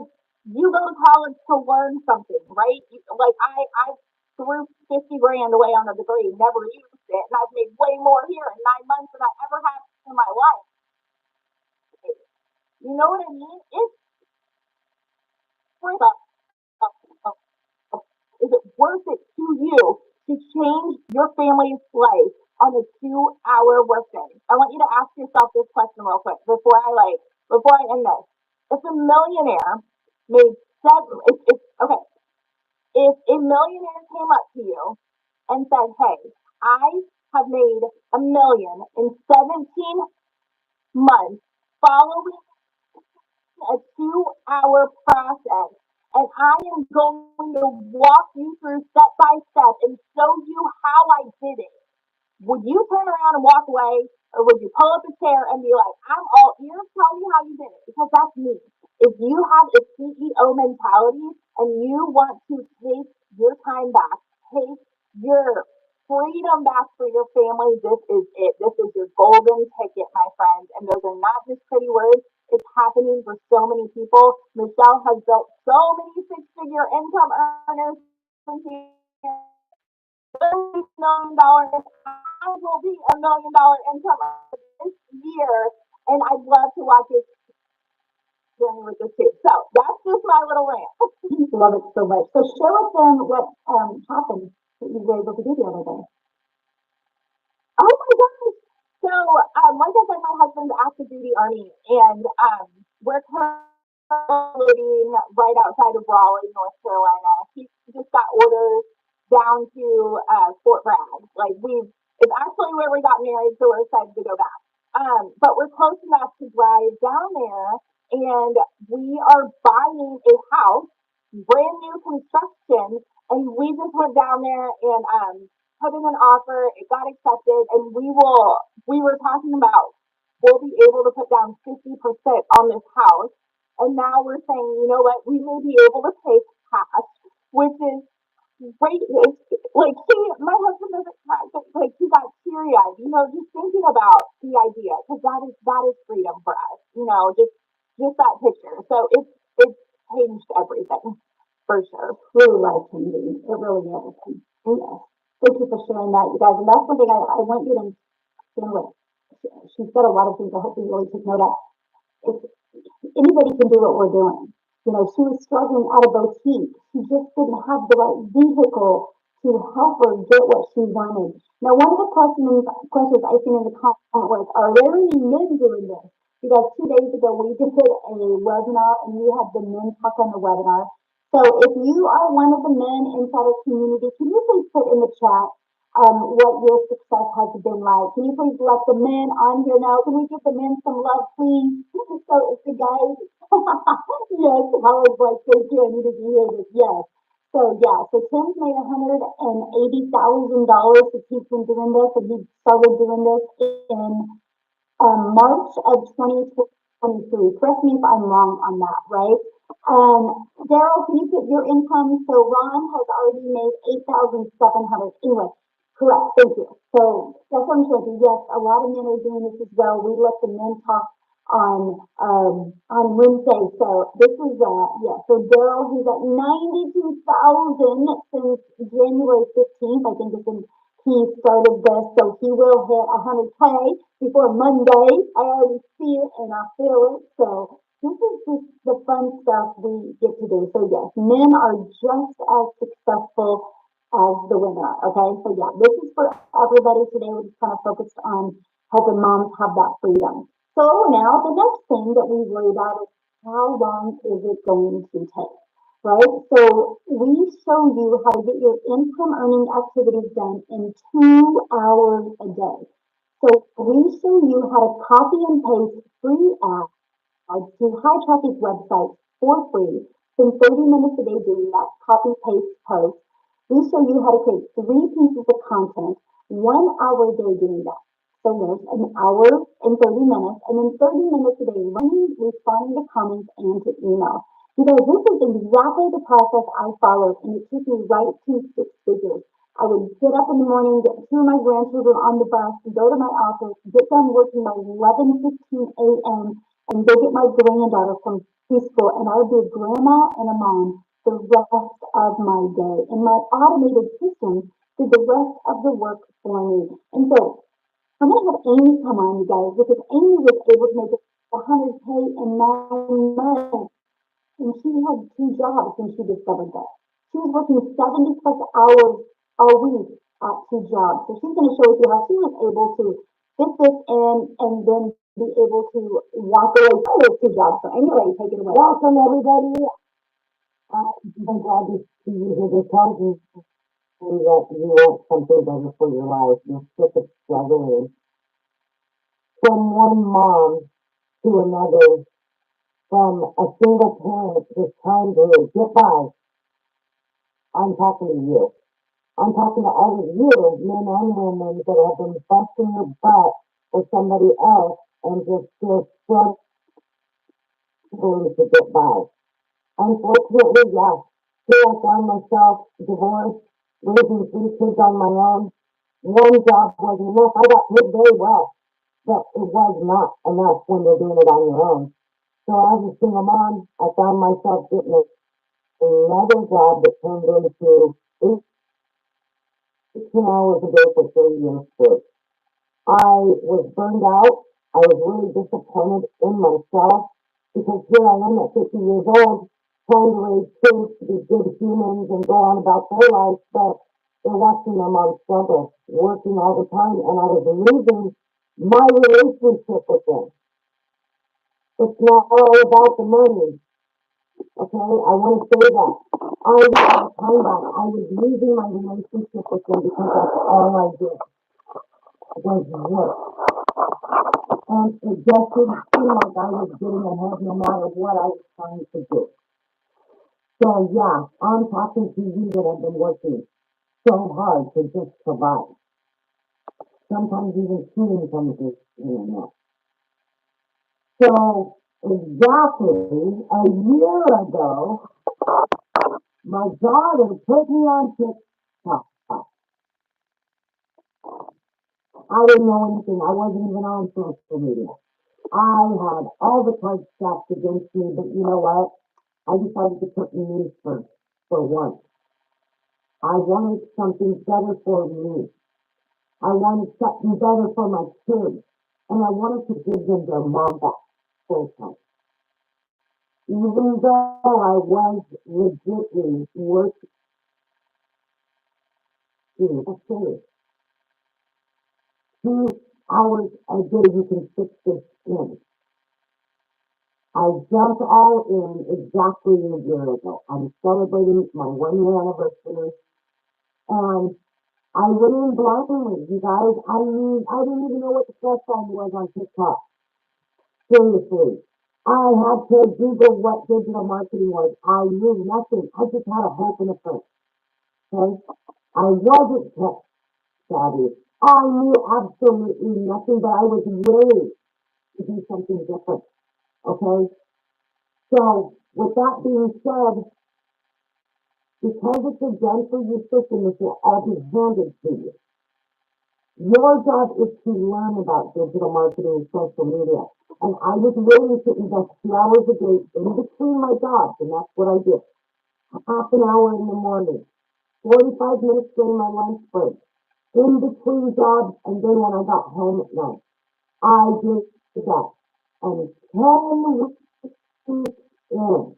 you go to college to learn something, right? Like I threw 50 grand away on a degree, never used it, and I've made way more here in 9 months than I ever have in my life. You know what I mean? It's worth is it worth it to you to change your family's life on a 2 hour workday? I want you to ask yourself this question real quick before I end this. If a millionaire made if okay, if a millionaire came up to you and said, hey, I have made 1 million in 17 months following a 2 hour process and I am going to walk you through step by step and show you how I did it, would you turn around and walk away, or would you pull up a chair and be like, I'm all ears, tell me how you did it? Because that's me. If you have a CEO mentality and you want to take your time back, take your freedom back for your family, this is it. This is your golden ticket, my friends. And those are not just pretty words. It's happening for so many people. Michelle has built so many six-figure income earners $1 million. I will be $1 million income this year, and I'd love to watch you journey with this too. So that's just my little rant. Love it so much. So share with them what happened that you were able to do the other day. Oh my gosh! So, like I said, my husband's active duty army, and we're currently living right outside of Raleigh, North Carolina. He just got orders down to Fort Bragg. Like it's actually where we got married, so we're excited to go back. But we're close enough to drive down there, and we are buying a house, brand new construction, and we just went down there and put in an offer. It got accepted, and we were talking about we'll be able to put down 50% on this house. And now we're saying, you know what, we may be able to pay cash, which is great. It's like my husband doesn't cry, but like he got teary eyed, just thinking about the idea, because that is freedom for us, just that picture. So it's changed everything for sure. Really life changing. It really is. Yes. Thank you for sharing that, you guys. And that's something I want you to understand. What she said a lot of things I hope you really take note of. If anybody can do what we're doing. She was struggling at a boutique. She just didn't have the right vehicle to help her get what she wanted. Now, one of the questions I seen in the comment was, are there any men doing this? Because 2 days ago we did a webinar and we had the men talk on the webinar. So if you are one of the men inside our community, can you please put in the chat what your success has been like? Can you please let the men on here know? Can we give the men some love, please? So if the guys, yes, Howard's like, thank you, I needed to hear this. Yes. So yeah, so Tim's made $180,000 since he's been doing this, and he started doing this in March of 2023. Correct me if I'm wrong on that, right? Daryl, can you put your income? So Ron has already made 8,700. Anyway, correct. Thank you. So that's what I'm saying. Yes, a lot of men are doing this as well. We let the men talk on Wednesday. So this is yeah. So Daryl, he's at 92,000 since January 15th. I think it's when he started this. So he will hit 100K before Monday. I already see it and I feel it. So this is just the fun stuff we get to do. So yes, men are just as successful as the women are. Okay. So yeah, this is for everybody today. We're just kind of focused on helping moms have that freedom. So now the next thing that we worry about is how long is it going to take? Right? So we show you how to get your income earning activities done in 2 hours a day. So we show you how to copy and paste free ads to high traffic websites for free. Spend 30 minutes a day doing that copy paste post. We show you how to create 3 pieces of content, 1 hour a day doing that. So there's an hour and 30 minutes, and then 30 minutes a day running, responding to comments and to email. Because this is exactly the process I followed, and it took me right to 6 figures. I would get up in the morning, get 2 of my grandchildren on the bus, go to my office, get done working by 11:15 a.m., and go get my granddaughter from preschool, and I would be a grandma and a mom the rest of my day. And my automated system did the rest of the work for me. And so I'm going to have Amy come on, you guys, because Amy was able to make 100K in 9 months, and she had 2 jobs when she discovered that. She was working 70 plus hours a week at 2 jobs. So she's going to show you how she was able to fit this in and then be able to walk away from those 2 jobs. So anyway, take it away. Welcome, everybody. I'm glad to see you here. This tells me that you want something better for your life. You're sick of struggling from one mom to another from a single parent just trying to get by. I'm talking to you. I'm talking to all of you, men and women, that have been busting your butt for somebody else and just still struggling to get by. Unfortunately, yes, here I found myself divorced, raising three kids on my own. One job was enough. I got paid very well, but it was not enough when you're doing it on your own. So as a single mom, I found myself getting another job that turned into 18 hours a day for 3 years straight. I was burned out. I was really disappointed in myself because here I am at 50 years old trying to raise kids to be good humans and go on about their life, but they're watching their mom struggle, working all the time, and I was losing my relationship with them. It's not all about the money, okay? I want to say that. I was time back. I was losing my relationship with them because that's all I did was work. And it just didn't seem like I was getting ahead no matter what I was trying to do. So yeah, I'm talking to you that have been working so hard to just survive. Sometimes even stealing from the internet. So exactly a year ago, my daughter put me on TikTok. I didn't know anything. I wasn't even on social media. I had all the cards stacked against me, but you know what? I decided to put me first for once. I wanted something better for me. I wanted something better for my kids. And I wanted to give them their mom back full time. Even though I was legitimately working, okay, 2 hours a day you can fix this in. I jumped all in exactly a year ago. I'm celebrating my 1 year anniversary and I went in blindly, you guys. I mean, I didn't even know what the plus sign was on TikTok. Seriously. I had to Google what digital marketing was. I knew nothing. I just had a hope and a prayer. Okay? I wasn't tech savvy. I knew absolutely nothing, but I was ready to do something different. Okay? So, with that being said, because it's a done for you system, it will all be handed to you. Your job is to learn about digital marketing and social media. And I was willing to invest 2 hours a day in between my jobs, and that's what I did. Half an hour in the morning, 45 minutes during my lunch break, in between jobs, and then when I got home at night. I did that. And 10 weeks in,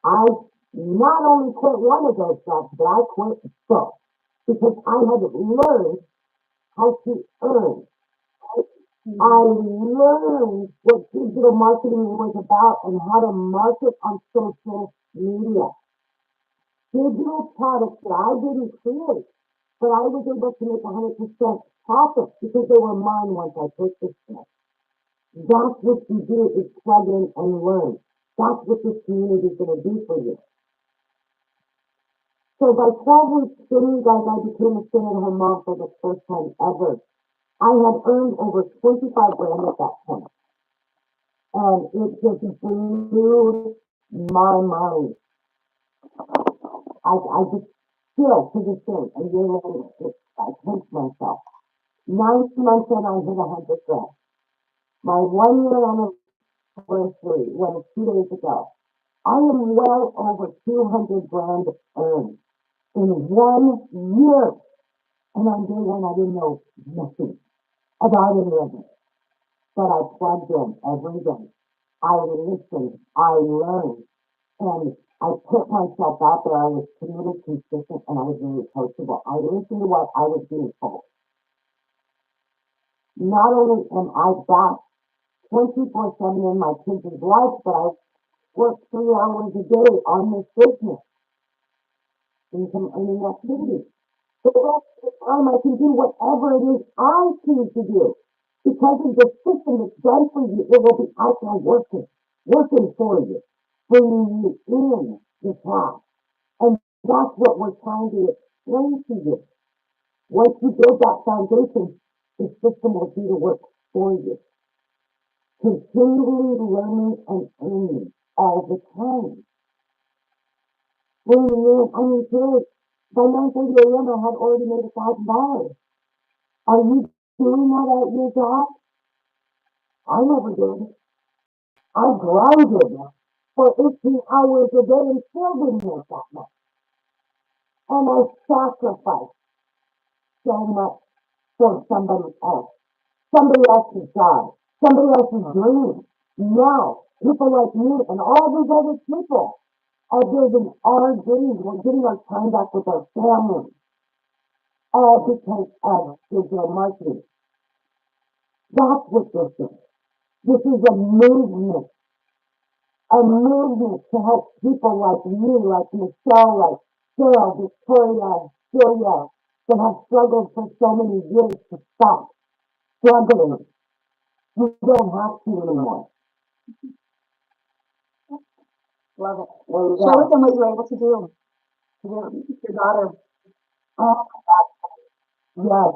I not only quit one of those jobs, but I quit both. Because I had learned how to earn. I learned what digital marketing was about and how to market on social media. Digital products that I didn't create, but I was able to make 100% profit because they were mine once I purchased them. That's what you do is plug in and learn. That's what this community is going to do for you. So by 12 weeks in, guys, I became a stay-at-home mom for the first time ever. I had earned over 25 grand at that point. And it just blew my mind. I just still to this day, a year later, I pinch myself. 9 months in, I hit 100 grand. My 1 year anniversary was 2 days ago. I am well over 200 grand earned in 1 year. And on day one, I didn't know nothing about any of it. But I plugged in every day. I listened, I learned, and I put myself out there. I was committed, consistent, and I was very coachable. I listened to what I was being told. Not only am I back 24/7 in my kids' life, but I work 3 hours a day on this business, income earning activities. So the rest of the time I can do whatever it is I choose to do. Because of the system that's done for you, it will be out there working. working for you, bringing you in the cash. And that's what we're trying to explain to you. Once you build that foundation, the system will do the work for you. Continually learning and earning all the time. Bringing in, I mean, kids, by 9:30 a.m. I had already made $1,000. Are you doing that at your job? I never did. I grinded for 18 hours a day and still didn't make that much. And I sacrificed so much for somebody else, somebody else's job, somebody else's dream. Now, people like me and all these other people are building our dreams. We're getting our time back with our family, all because of digital marketing. That's what this is. This is a movement to help people like me, like Michelle, like Sarah, Victoria, Julia, that have struggled for so many years to stop struggling. You don't have to anymore. Love it. There you Share with go. them what you were able to do to your daughter. Oh, yes.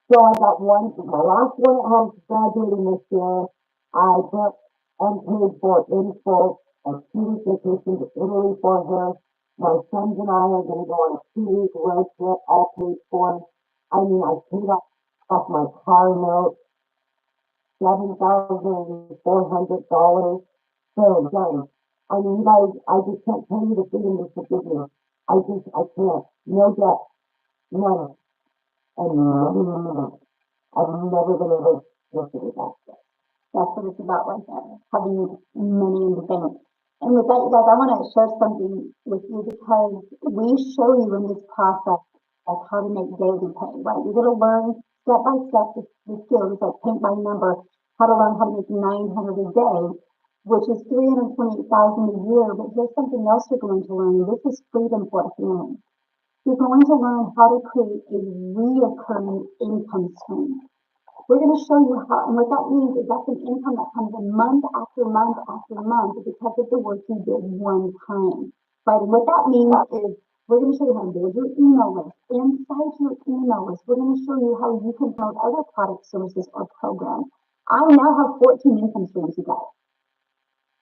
So I got my last one at home graduating this year. I booked and paid for in full a 2-week vacation to Italy for her. My sons and I are going to go on a 2-week road trip, all paid for. I mean, I paid off my car note, $7,400. So done. I mean, you guys, I just can't tell you the freedom this will give me. I can't. No debt, none. And I've never been able to get that. That's what it's about right there, having money in the bank. And with that, you guys, I want to share something with you because we show you in this process of how to make daily pay, right? You're going to learn step by step the skills like paint by number, how to learn how to make 900 a day, which is 328,000 a year. But here's something else you're going to learn. This is freedom for a family. You're going to learn how to create a reoccurring income stream. We're going to show you how, and what that means is that's an income that comes in month after month after month because of the work you did one time, right? And what that means is we're going to show you how to build your email list. Inside your email list, we're going to show you how you can promote other products, services, or programs. I now have 14 income streams, you guys.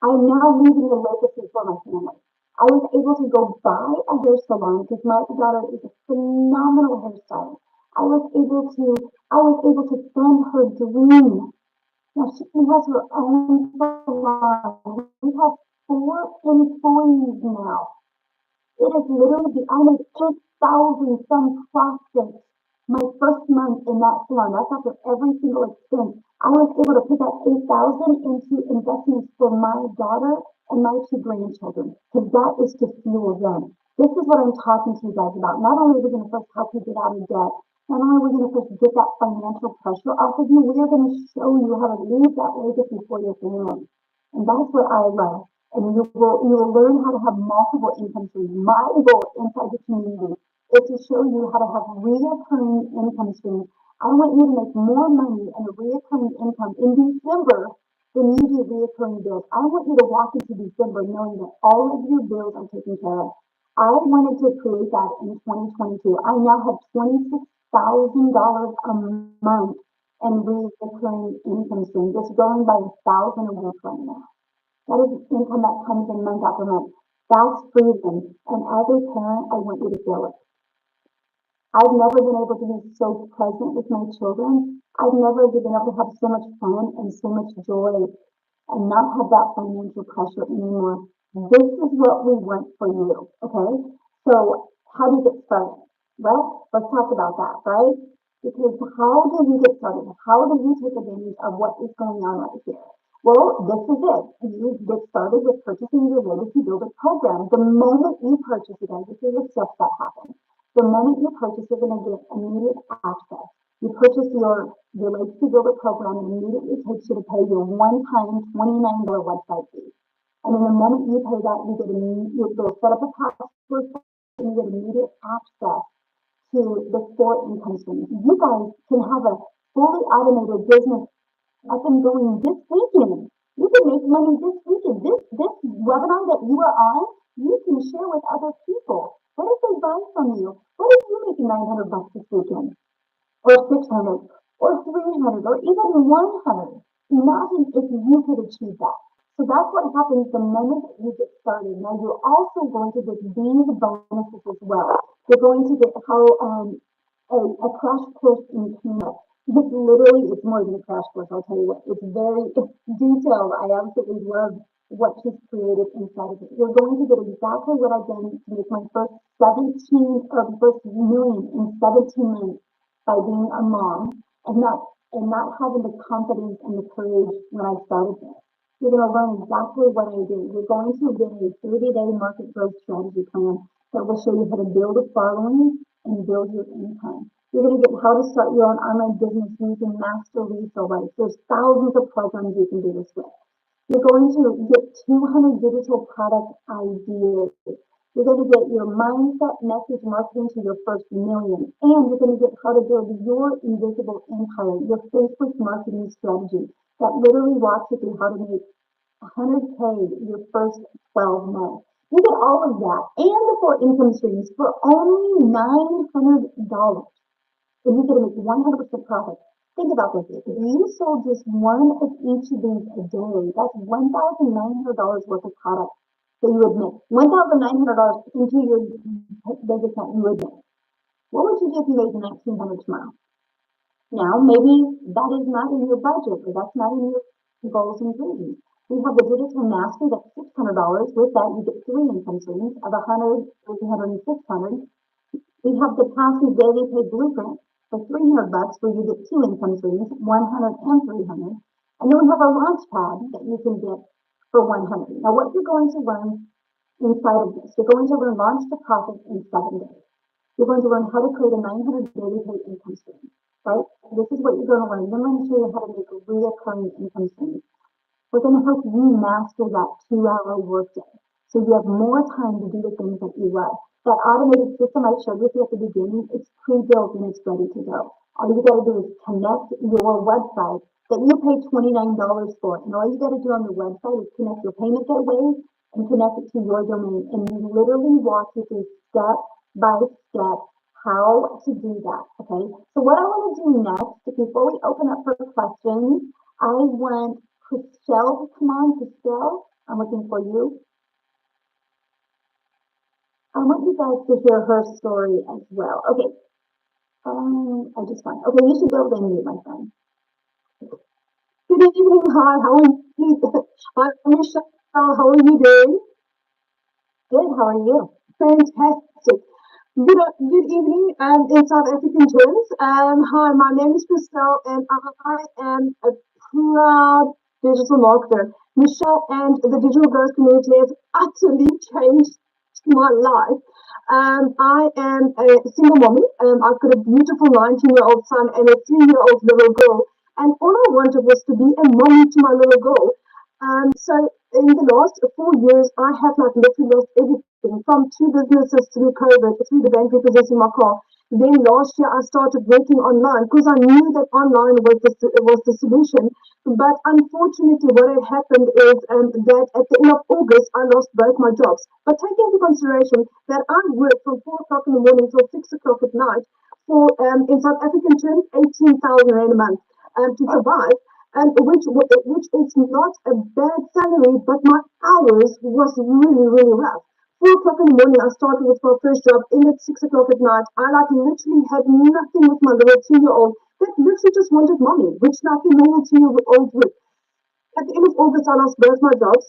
I'm now leaving a legacy for my family. I was able to go buy a hair salon because my daughter is a phenomenal hairstylist. I was able to fund her dream. Now she has her own salon. We have 4 employees now. It is literally, I made 8,000 some profit my first month in that salon. That's after every single expense. I was able to put that 8,000 into investments for my daughter and my 2 grandchildren because that is to fuel them. This is what I'm talking to you guys about. Not only are we going to first help you get out of debt, not only are we going to first get that financial pressure off of you, we are going to show you how to leave that legacy for your family. And that's what I love. And you will learn how to have multiple income streams. My goal inside the community is to show you how to have reoccurring income streams. I want you to make more money and a reoccurring income in December than you do reoccurring bills. I want you to walk into December knowing that all of your bills are taken care of. I wanted to create that in 2022. I now have $26,000 a month in reoccurring income streams. It's growing by 1,000 a week right now. That is income that comes in month after month. That's freedom. And as a parent, I want you to feel it. I've never been able to be so present with my children. I've never been able to have so much fun and so much joy and not have that financial pressure anymore. This is what we want for you, okay? So how do you get started? Well, let's talk about that, right? Because how do you get started? How do you take advantage of what is going on right here? Well, this is it. You get started with purchasing your Legacy Builder program. The moment you purchase it, guys, this is the steps that happen. The moment you purchase, you're going to get immediate access. You purchase your Legacy Builder program and immediately takes you to pay your one-time $29 website fee. And then the moment you pay that, you'll set up a password and you get immediate access to the 4 income streams. You guys can have a fully automated business up and going this weekend. You can make money this weekend. This webinar that you are on, you can share with other people. What if they buy from you? What if you make $900 this weekend? Or 600, or 300, or even 100. Imagine if you could achieve that. So that's what happens the moment that you get started. Now you're also going to get these bonuses as well. You're going to get how a crash course in Canada. It's literally, it's more than a crash course, I'll tell you what. It's very detailed. I absolutely love what she's created inside of it. You're going to get exactly what I've done to make my first 17 or first million in 17 months by being a mom and not having the confidence and the courage when I started this. You're going to learn exactly what I do. You're going to get a 30-day market growth strategy plan that will show you how to build a following and build your income. You're going to get how to start your own online business using master resale rights. There's thousands of programs you can do this with. You're going to get 200 digital product ideas. You're going to get your mindset message marketing to your first million. And you're going to get how to build your invisible empire, your Facebook marketing strategy that literally walks you through how to make 100K your first 12 months. You get all of that and the 4 income streams for only $900. And you're going to make 100% profit. Think about this. If you sold just one of each of these a day, that's $1,900 worth of product that you would make. $1,900 into your bank account you would make. What would you do if you made $1,900 tomorrow? Now, maybe that is not in your budget, or that's not in your goals and dreams. We have the digital mastery that's $600. With that, you get 3 income streams of 100, 300, and 600. We have the passive daily pay blueprint for $300 where you get 2 income streams, 100 and 300. And then we have our launch pad that you can get for 100. Now, what you're going to learn inside of this, you're going to learn launch to profit in 7 days. You're going to learn how to create a 900 daily pay income stream, right? This is what you're going to learn. Then I'm going to show you how to make a reoccurring income stream. We're going to help you master that 2-hour workday so you have more time to do the things that you love. That automated system I showed with you at the beginning, it's pre-built and it's ready to go. All you got to do is connect your website that you pay $29 for. And all you got to do on the website is connect your payment gateways and connect it to your domain. And we literally walk you through step by step how to do that. Okay. So what I want to do next, before we open up for questions, I want Chriselle to come on. Chriselle, I'm looking for you. I want you guys to hear her story as well. Okay. I just found. Okay, you should go and mute my friend. Good evening. Hi. How are you? Hi, Michelle. How are you doing? Good. How are you? Fantastic. Good evening in South African terms. Hi, my name is Chriselle and I am a proud digital marketer. Michelle and the digital growth community has utterly changed my life. I am a single mommy. I've got a beautiful 19-year-old son and a 3-year-old little girl. And all I wanted was to be a mommy to my little girl. So in the last 4 years, I have like literally lost everything from 2 businesses through COVID, through the bank repossessing my car. Then last year, I started working online because I knew that online was the solution. But unfortunately, what had happened is that at the end of August, I lost both my jobs. But take into consideration that I worked from 4 o'clock in the morning till 6 o'clock at night for, in South African terms, 18,000 rand a month to survive. Which is not a bad salary, but my hours was really, really rough. 4 o'clock in the morning, I started with my first job, in at 6 o'clock at night. I like literally had nothing with my little 2-year-old that literally just wanted mommy, which like a normal 2-year-old would. At the end of August, I lost both my jobs.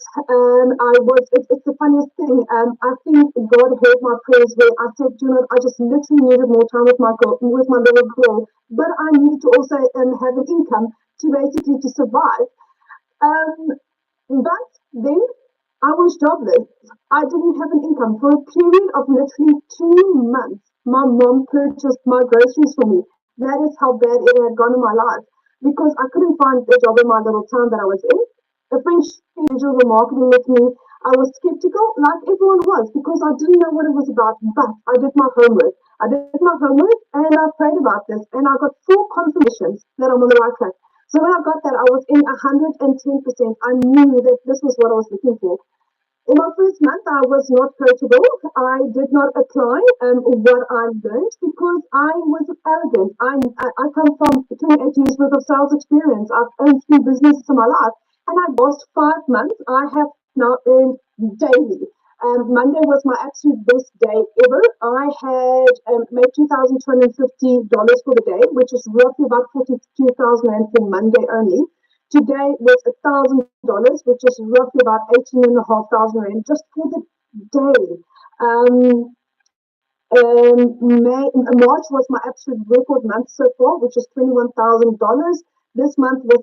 It's the funniest thing. I think God heard my prayers where I said, you know, I just literally needed more time with with my little girl, but I needed to also have an income to basically to survive. But then I was jobless. I didn't have an income for a period of literally 2 months. My mom purchased my groceries for me. That is how bad it had gone in my life because I couldn't find a job in my little town that I was in. The French individuals were marketing with me. I was skeptical, like everyone was, because I didn't know what it was about. But I did my homework. I did my homework and I prayed about this, and I got 4 confirmations that I'm on the right track. So when I got that, I was in 110%. I knew that this was what I was looking for. In my first month, I was not coachable. I did not apply what I learned because I was arrogant. I come from 28 years worth of sales experience. I've owned three businesses in my life, and I lost 5 months. I have now earned daily. Monday was my absolute best day ever. I had made $2,250 for the day, which is roughly about 42,000 rand for Monday only. Today was $1,000, which is roughly about 18,500 rand just for the day. Um, March was my absolute record month so far, which is $21,000. This month was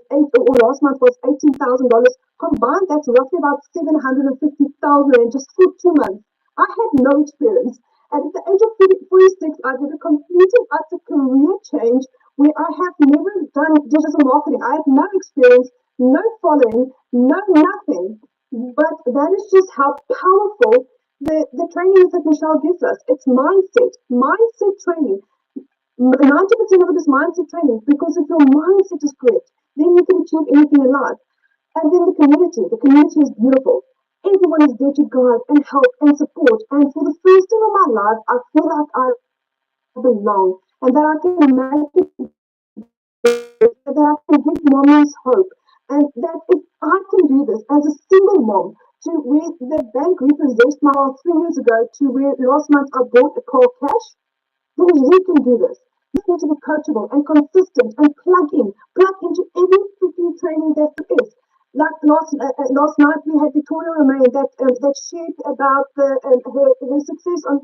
last month was $18,000. Combined, that's roughly about 750,000 rand just for 2 months. I had no experience. And at the age of 46, I did a complete and utter career change where I have never done digital marketing. I have no experience, no following, no nothing. But that is just how powerful the training that Michelle gives us. It's mindset training. 90% of it is mindset training because if your mindset is correct, then you can achieve anything in life. And then the community is beautiful. Everyone is there to guide and help and support. And for the first time in my life, I feel like I belong and that I can make it, that I can give mommies hope. And that if I can do this as a single mom, to where the bank repossessed my house 3 years ago, to where last month I bought a car cash, then you can do this. You need to be coachable and consistent and plug into every freaking training that there is. Like last night, we had Victoria Romain that shared about her success on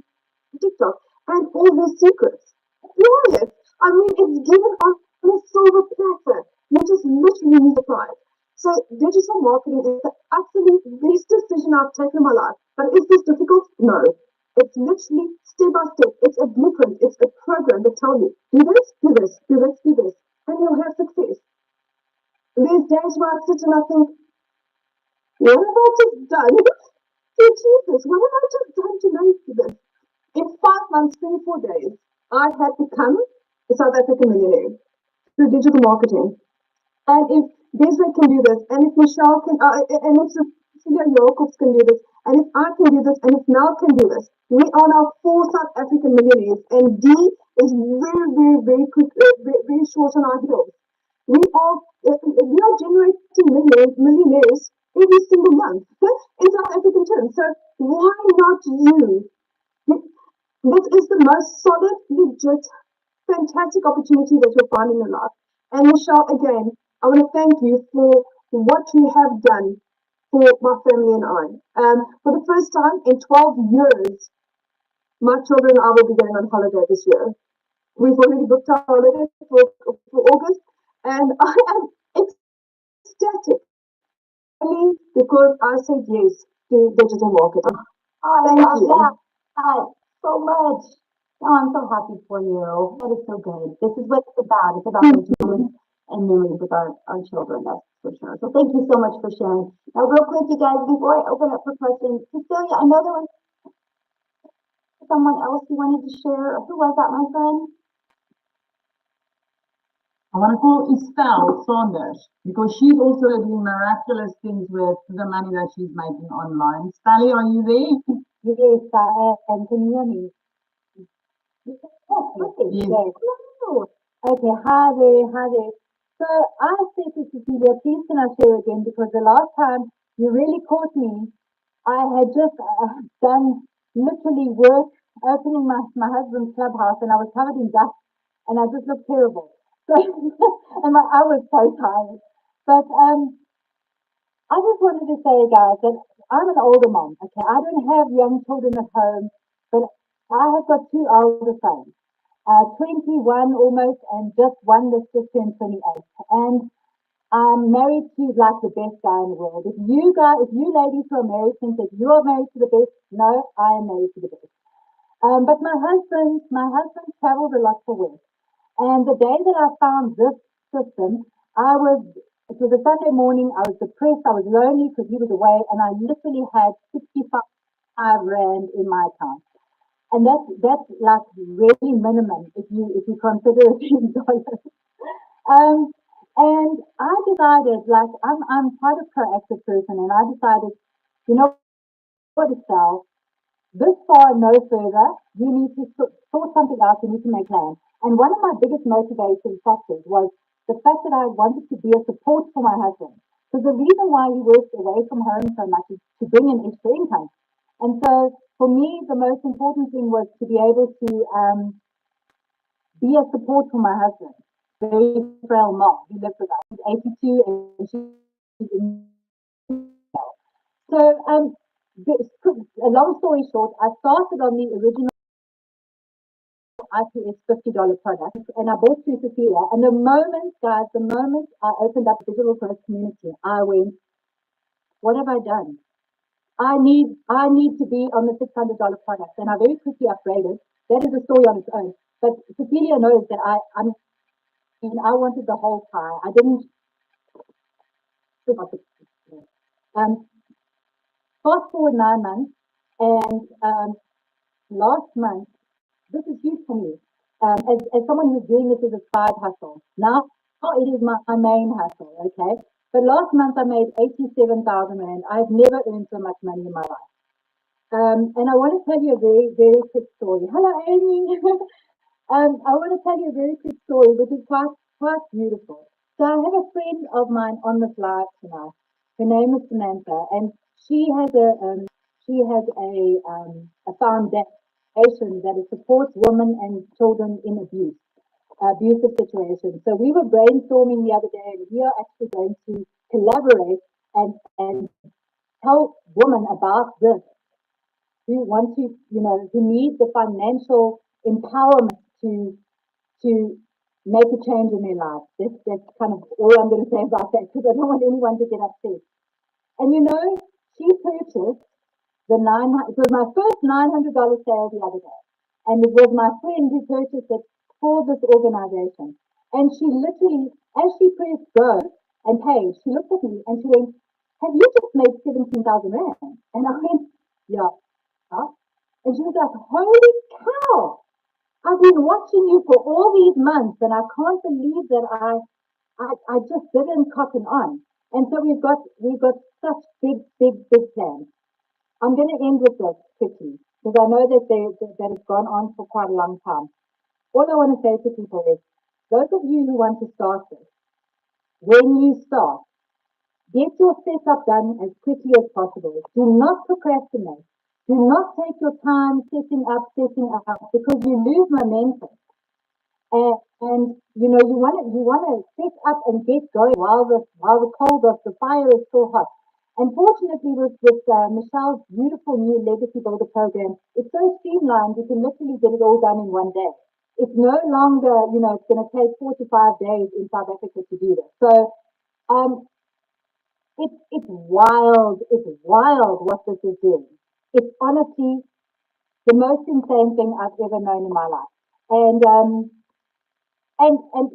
TikTok and all her secrets. Glorious. I mean, it's given on a silver platter. You just literally need to apply it. So digital marketing is the absolute best decision I've taken in my life. But is this difficult? No. It's literally step by step. It's a blueprint. It's a program that tells you do this, do this, do this, do this, and you'll have success. There's days where I sit and I think, what have I just done to achieve this? What have I just done to make this? In 5 months, 24 days, I had become a South African millionaire through digital marketing. And if Desiree can do this, and if Michelle can, and if Cecilia Jacobs can do this, and if I can do this, and if Mel can do this, we are now 4 South African millionaires, and D is very, very, very quick, very short on our heels. We are generating millionaires every single month in South African terms. So why not you? This is the most solid, legit, fantastic opportunity that you'll find in your life. And Michelle, again, I want to thank you for what you have done for my family and I. For the first time in 12 years, my children and I will be going on holiday this year. We've already booked our holiday for August, and I am ecstatic only because I said yes to digital marketing. I Thank love you. that so much. Oh, I'm so happy for you. That is so good. This is what it's about. It's about those moments and memories with our children, that's for sure. So thank you so much for sharing. Now, real quick, you guys, before I open up for questions, Cecilia, I know there was someone else you wanted to share. Who was that, my friend? I want to call Estelle Saunders because she's also doing miraculous things with the money that she's making online. Sally, are you there? Yes, and can you hear me? Yes, perfect. Yes. Yes. Hello. Okay, hi there, hi there. So I said to Cecilia, please can I share again because the last time you really caught me, I had just done literally work opening my husband's clubhouse and I was covered in dust and I just looked terrible. So and I was so tired. But I just wanted to say, guys, that I'm an older mom. Okay, I don't have young children at home, but I have got two older sons, 21 almost, and just one that's just turned 28. And I'm married to like the best guy in the world. If you guys, if you ladies who are married think that you are married to the best, no, I am married to the best. But my husband traveled a lot for work. And the day that I found this system, it was a Sunday morning, I was depressed, I was lonely because he was away, and I literally had 65 Rand in my account. And that's like really minimum if you consider it in dollars. Um, And I decided, like, I'm quite a proactive person, and I decided, you know what, Estelle, this far no further. You need to sort something out. You need to make plans. And one of my biggest motivating factors was the fact that I wanted to be a support for my husband. So the reason why he worked away from home so much is to bring in extra income. And so for me, the most important thing was to be able to be a support for my husband. Very frail mom. He lives with us. She's 82 and she's in so a long story short, I started on the original IPS $50 product and I bought through Cecilia. And the moment, guys, the moment I opened up the digital first community, I went, what have I done? I need to be on the $600 product. And I very quickly upgraded. That is a story on its own. But Cecilia knows that I wanted the whole pie. I didn't um, fast forward 9 months and last month, this is huge for me. As someone who's doing this as a side hustle, now it is my main hustle, okay? But last month I made 87,000 Rand. I've never earned so much money in my life. And I want to tell you a very, very quick story. Hello, Amy. I want to tell you a very quick story, which is quite beautiful. So I have a friend of mine on this live tonight. Her name is Samantha, and she has a foundation that supports women and children in abusive situations. So we were brainstorming the other day, and we are actually going to collaborate and tell women about this who want to, who need the financial empowerment to make a change in their lives. That's kind of all I'm going to say about that because I don't want anyone to get upset. And she purchased it was my first $900 sale the other day. And it was my friend who purchased it for this organization. And she literally, as she pressed go and paid, she looked at me and she went, have you just made 17,000 Rand? And I went, yeah. Huh? And she was like, holy cow! I've been watching you for all these months and I can't believe that I just didn't cotton on. And so we've got such big plans. I'm going to end with this quickly because I know that it's gone on for quite a long time. All I want to say to people is, those of you who want to start this, when you start, get your setup done as quickly as possible. Do not procrastinate. Do not take your time setting up, because you lose momentum. And you want to set up and get going while the cold of the fire is still hot. Unfortunately, with Michelle's beautiful new Legacy Builder program, it's so streamlined you can literally get it all done in one day. It's no longer, it's going to take 4 to 5 days in South Africa to do this. So um, it's wild. It's wild what this is doing. It's honestly the most insane thing I've ever known in my life. And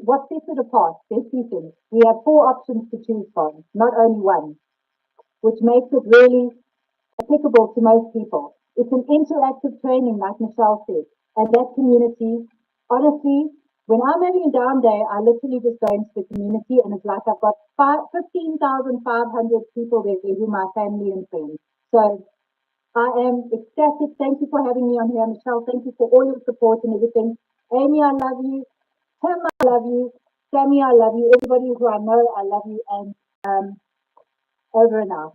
what sets it apart? There's two things. We have 4 options to choose from, not only one, which makes it really applicable to most people. It's an interactive training, like Michelle said, and that community, honestly, when I'm having a down day, I literally just go into the community and it's like I've got 15,500 people there who are my family and friends. So I am ecstatic. Thank you for having me on here, Michelle. Thank you for all your support and everything. Amy, I love you. Tim, I love you. Sammy, I love you. Everybody who I know, I love you. And over and out.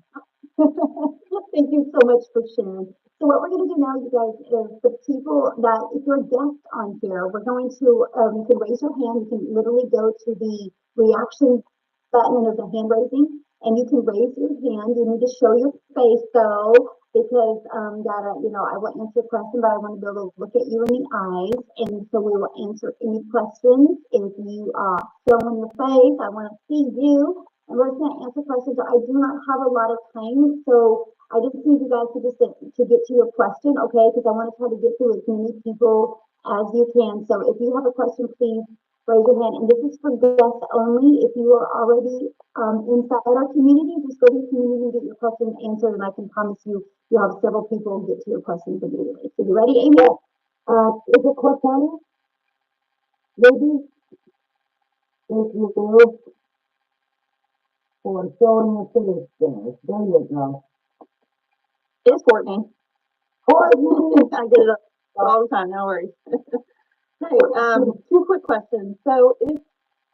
Thank you so much for sharing. So what we're going to do now, you guys, is the people that, if you're a guest on here, we're going to, you can raise your hand. You can literally go to the reaction button and there's a hand raising, and you can raise your hand. You need to show your face though, because I will answer a question, but I want to be able to look at you in the eyes, and so we will answer any questions. If you show on your face, I want to see you. And we're just going to answer questions. I do not have a lot of time, so I just need you guys to get to your question, okay? Because I want to try to get through as many people as you can. So if you have a question, please raise your hand. And this is for guests only. If you are already inside our community, just go to the community and get your question answered, and I can promise you, you'll have several people get to your questions immediately. So you ready, Amy? Is it question? Maybe? Thank you, girl. for showing your face there. There you go. It's Courtney. Courtney! I get it all the time, no worries. Hey, two quick questions. So if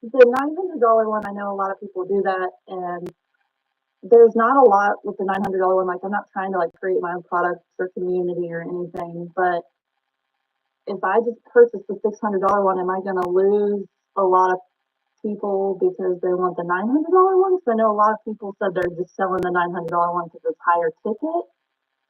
the $900 one, I know a lot of people do that, and there's not a lot with the $900 one. Like, I'm not trying to like create my own products or community or anything, but if I just purchase the $600 one, am I going to lose a lot of people because they want the $900 one? So I know a lot of people said they're just selling the $900 one because it's higher ticket.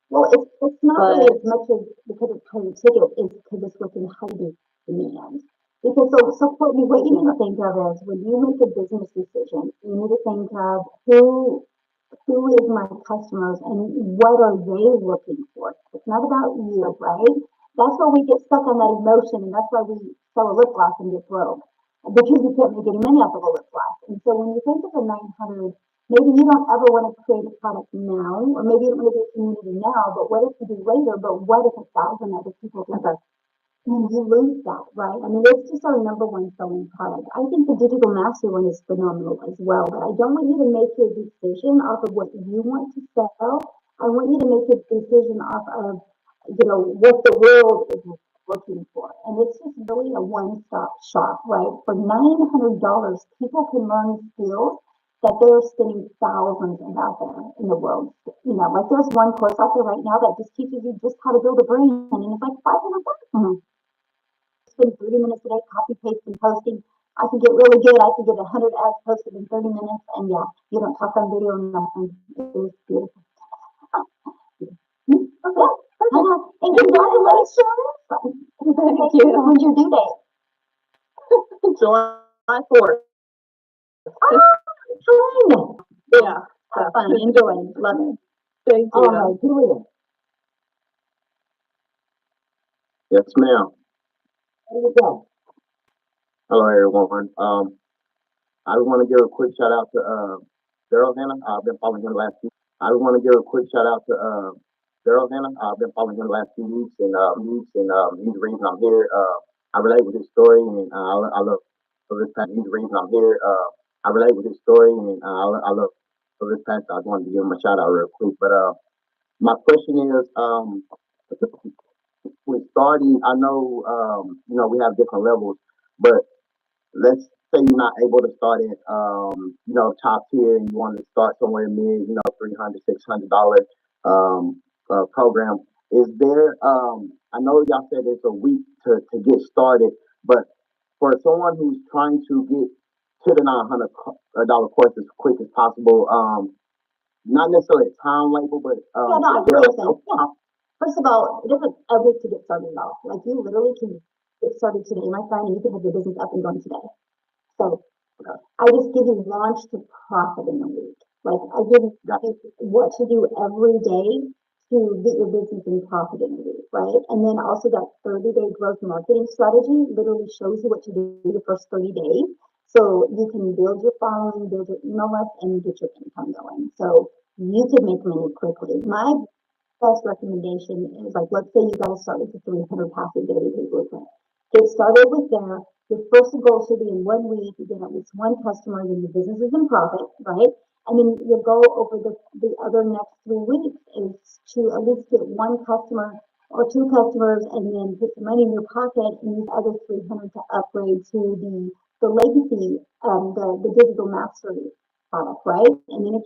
Well, it's not really as much as because it's higher ticket, it's because it's within high demand. Because so Courtney, what you need to think of is when you make a business decision, you need to think of who is my customers and what are they looking for. It's not about you, right? That's why we get stuck on that emotion, and that's why we sell a lip gloss and get broke because we can't make any money off of a lip gloss. And so when you think of the 900, maybe you don't ever want to create a product now, or maybe you don't want to do a community now, but what if you do later? But what if 1,000 other people do that? And you lose that, right? I mean, it's just our number one selling product. I think the digital mastery one is phenomenal as well, but I don't want you to make your decision off of what you want to sell. I want you to make a decision off of, what the world is looking for. And it's just really a one-stop shop, right? For $900, people can learn skills that they're spending thousands of out there in the world. Like there's one course out there right now that just teaches you just how to build a brand, and it's like $500. Spend 30 minutes a day copy pasting posting. I could get really good. I could get 100 ads posted in 30 minutes, and yeah, you don't talk on video or nothing. It is beautiful. Okay. And congratulations. Thank you. When's your due date? July 4th. Fun. Yeah. Have fun. Enjoy. Love it. Thank you. All right, Julia. Yes, ma'am. There you go. Hello, everyone. I just want to give a quick shout out to Daryl Hannah. I've been following him last few. I just want to give a quick shout out to Daryl Hannah. I've been following him last few weeks, and he's the reason I'm here. I relate with his story, and I love this past. He's the reason I'm here. I relate with his story, and I love this past. I just wanted to give him a shout out real quick. But my question is, with starting, I know we have different levels, but let's say you're not able to start at top tier and you want to start somewhere mid, $300, $600 program. Is there I know y'all said it's a week to get started, but for someone who's trying to get to the $900 course as quick as possible, not necessarily a time label, but Yeah, no, I get what you're saying. Yeah. First of all, it isn't a week to get started off. Like you literally can get started today, my friend, and you can have your business up and going today. So I just give you launch to profit in a week. Like I give you what to do every day to get your business in profit in a week, right? And then also that 30-day growth marketing strategy literally shows you what to do the first 30 days. So you can build your following, build your email list, and get your income going. So you could make money quickly. My best recommendation is like, let's say you got to start with the 300 passive daily pay blueprint. Get started with there. Your first goal should be in 1 week, you get at least one customer, then your business is in profit, right? And then your goal over the other next 3 weeks is to at least get one customer or two customers and then put some money in your pocket and use other 300 to upgrade to the legacy, the digital mastery product, right? And then if